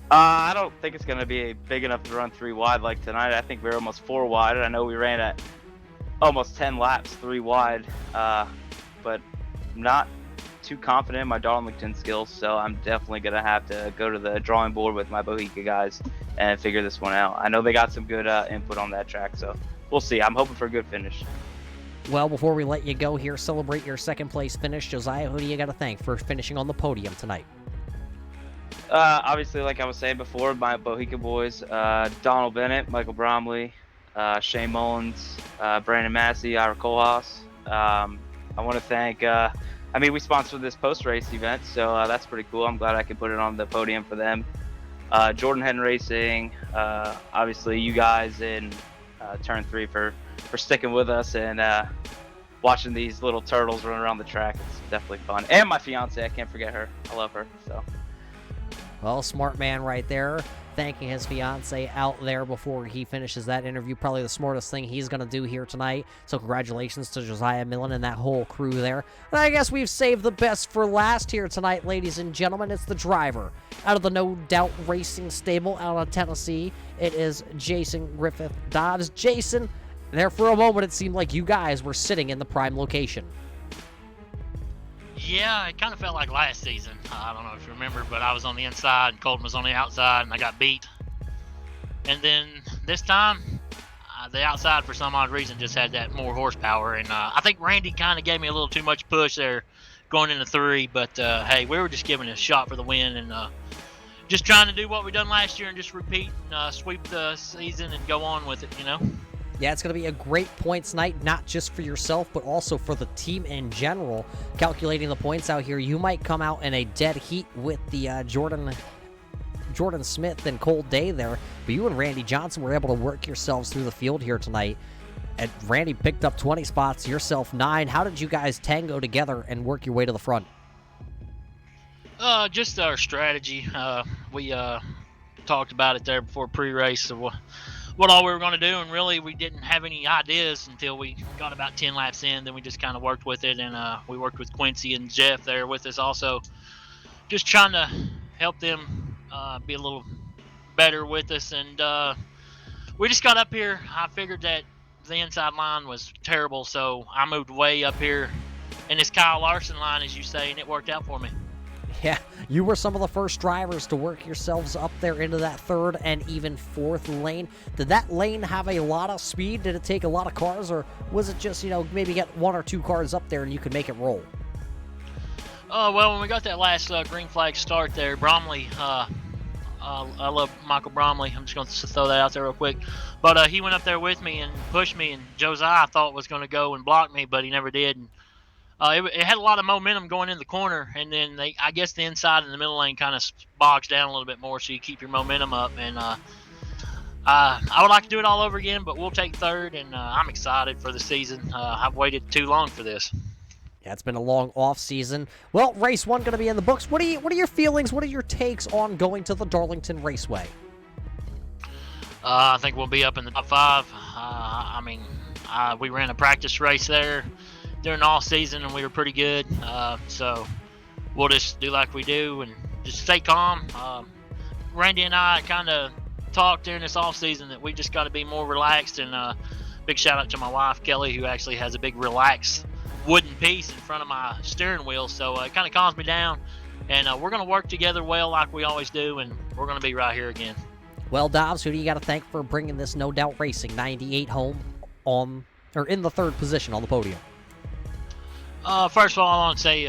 I don't think it's going to be big enough to run 3 wide like tonight. I think we're almost 4 wide. I know we ran at almost 10 laps 3 wide, but not too confident in my Darlington skills, so I'm definitely going to have to go to the drawing board with my Bohica guys and figure this one out. I know they got some good input on that track, so we'll see. I'm hoping for a good finish. Well, before we let you go here, celebrate your second place finish. Josiah, who do you got to thank for finishing on the podium tonight? Obviously, like I was saying before, my Bohica boys, Donald Bennett, Michael Bromley, Shane Mullins, Brandon Massey, Ira Kohlhaas. I want to thank we sponsored this post-race event, so that's pretty cool. I'm glad I could put it on the podium for them. Jordan Henn Racing, obviously you guys in Turn 3 for sticking with us and watching these little turtles run around the track. It's definitely fun. And my fiance, I can't forget her. I love her. So. Well, smart man right there, thanking his fiance out there before he finishes that interview. Probably the smartest thing he's going to do here tonight. So congratulations to Josiah Millen and that whole crew there. And I guess we've saved the best for last here tonight, ladies and gentlemen. It's the driver out of the No Doubt Racing stable out of Tennessee. It is Jason Griffith Dobbs. Jason, there for a moment it seemed like you guys were sitting in the prime location. Yeah, it kind of felt like last season. I don't know if you remember, but I was on the inside and Colton was on the outside, and I got beat. And then this time, the outside, for some odd reason, just had that more horsepower. And I think Randy kind of gave me a little too much push there going into 3. But, hey, we were just giving it a shot for the win and just trying to do what we done last year and just repeat and sweep the season and go on with it, you know? Yeah, it's going to be a great points night, not just for yourself, but also for the team in general. Calculating the points out here, you might come out in a dead heat with the Jordan Smith and Cole Day there, but you and Randy Johnson were able to work yourselves through the field here tonight. And Randy picked up 20 spots, yourself 9. How did you guys tango together and work your way to the front? Just our strategy. We talked about it there before pre-race of what all we were going to do, and really we didn't have any ideas until we got about 10 laps in. Then we just kind of worked with it, and we worked with Quincy and Jeff there with us also, just trying to help them be a little better with us. And we just got up here. I figured that the inside line was terrible, so I moved way up here in this Kyle Larson line, as you say, and it worked out for me. Yeah, you were some of the first drivers to work yourselves up there into that third and even fourth lane. Did that lane have a lot of speed? Did it take a lot of cars, or was it just, maybe get 1 or 2 cars up there and you could make it roll? Well, when we got that last green flag start there, Bromley, I love Michael Bromley. I'm just going to throw that out there real quick. But he went up there with me and pushed me, and Josiah I thought was going to go and block me, but he never did. And it had a lot of momentum going in the corner, and then I guess the inside and the middle lane kind of bogs down a little bit more, so you keep your momentum up. And I would like to do it all over again, but we'll take third, and I'm excited for the season. I've waited too long for this. Yeah, it's been a long off season. Well, race 1 going to be in the books. What are your feelings? What are your takes on going to the Darlington Raceway? I think we'll be up in the top 5. We ran a practice race there during all season, and we were pretty good. So we'll just do like we do and just stay calm. Randy and I kind of talked during this off season that we just got to be more relaxed. And big shout out to my wife Kelly, who actually has a big relaxed wooden piece in front of my steering wheel, so it kind of calms me down. And we're going to work together well like we always do, and we're going to be right here again. Well, Dobbs, who do you got to thank for bringing this No Doubt Racing 98 home in the 3rd position on the podium? First of all, I want to say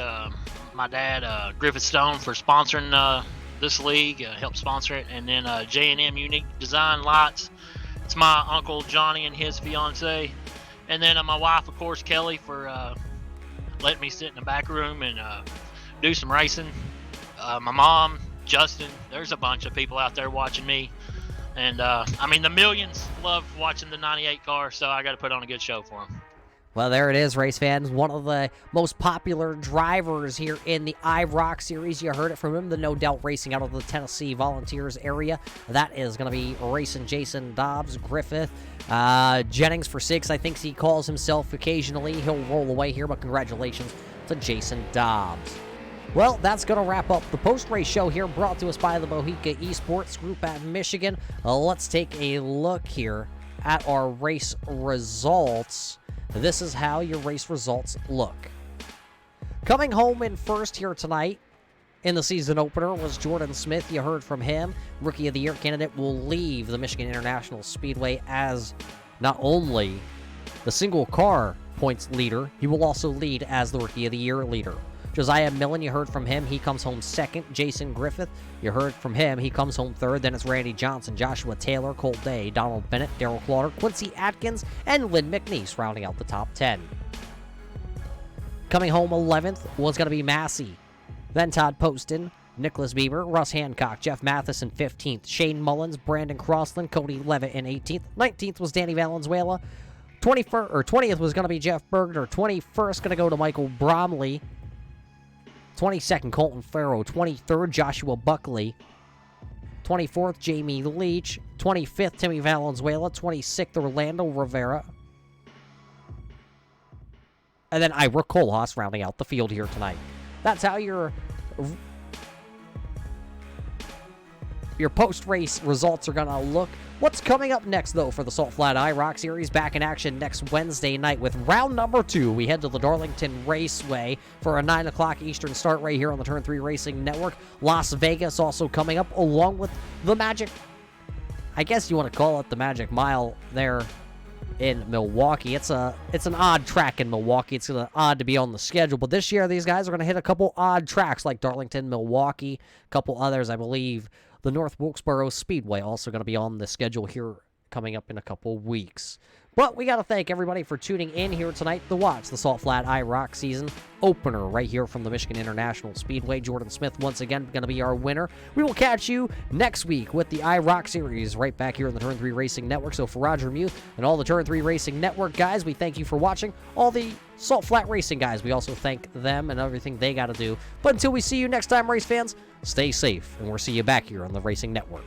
my dad, Griffith Stone, for sponsoring this league, helped sponsor it. And then J&M Unique Design Lights. It's my uncle Johnny and his fiance. And then my wife, of course, Kelly, for letting me sit in the back room and do some racing. My mom, Justin, there's a bunch of people out there watching me. And, the millions love watching the 98 car, so I got to put on a good show for them. Well, there it is, race fans. One of the most popular drivers here in the IROC series. You heard it from him, the No Doubt Racing out of the Tennessee Volunteers area. That is going to be racing Jason Dobbs, Griffith, Jennings for 6, I think he calls himself occasionally. He'll roll away here, but congratulations to Jason Dobbs. Well, that's going to wrap up the post-race show here, brought to us by the Mohica Esports Group at Michigan. Let's take a look here at our race results. This is how your race results look. Coming home in first here tonight in the season opener was Jordan Smith. You heard from him. Rookie of the Year candidate will leave the Michigan International Speedway as not only the single car points leader, he will also lead as the Rookie of the Year leader. Josiah Millen, you heard from him. He comes home second. Jason Griffith, you heard from him. He comes home third. Then it's Randy Johnson, Joshua Taylor, Cole Day, Donald Bennett, Darrell Clauter, Quincy Atkins, and Lynn McNeese rounding out the top 10. Coming home 11th was going to be Massey. Then Todd Poston, Nicholas Bieber, Russ Hancock, Jeff Matheson 15th, Shane Mullins, Brandon Crossland, Cody Levitt in 18th. 19th was Danny Valenzuela. 20th was going to be Jeff Bergner. 21st going to go to Michael Bromley. 22nd, Colton Farrow. 23rd, Joshua Buckley. 24th, Jamie Leach. 25th, Timmy Valenzuela. 26th, Orlando Rivera. And then Ira Kohlhaas rounding out the field here tonight. That's how your post-race results are going to look. What's coming up next, though, for the Salt Flat IROC Series? Back in action next Wednesday night with round number 2. We head to the Darlington Raceway for a 9 o'clock Eastern start right here on the Turn 3 Racing Network. Las Vegas also coming up, along with the Magic, I guess you want to call it the Magic Mile there in Milwaukee. It's an odd track in Milwaukee. It's odd to be on the schedule, but this year these guys are going to hit a couple odd tracks like Darlington, Milwaukee, a couple others, I believe. The North Wilkesboro Speedway also going to be on the schedule here coming up in a couple weeks. But we got to thank everybody for tuning in here tonight to watch the Salt Flat IROC season opener right here from the Michigan International Speedway. Jordan Smith, once again, going to be our winner. We will catch you next week with the IROC series right back here on the Turn 3 Racing Network. So for Roger Muth and all the Turn 3 Racing Network guys, we thank you for watching. All the Salt Flat Racing guys, we also thank them and everything they got to do. But until we see you next time, race fans, stay safe, and we'll see you back here on the Racing Network.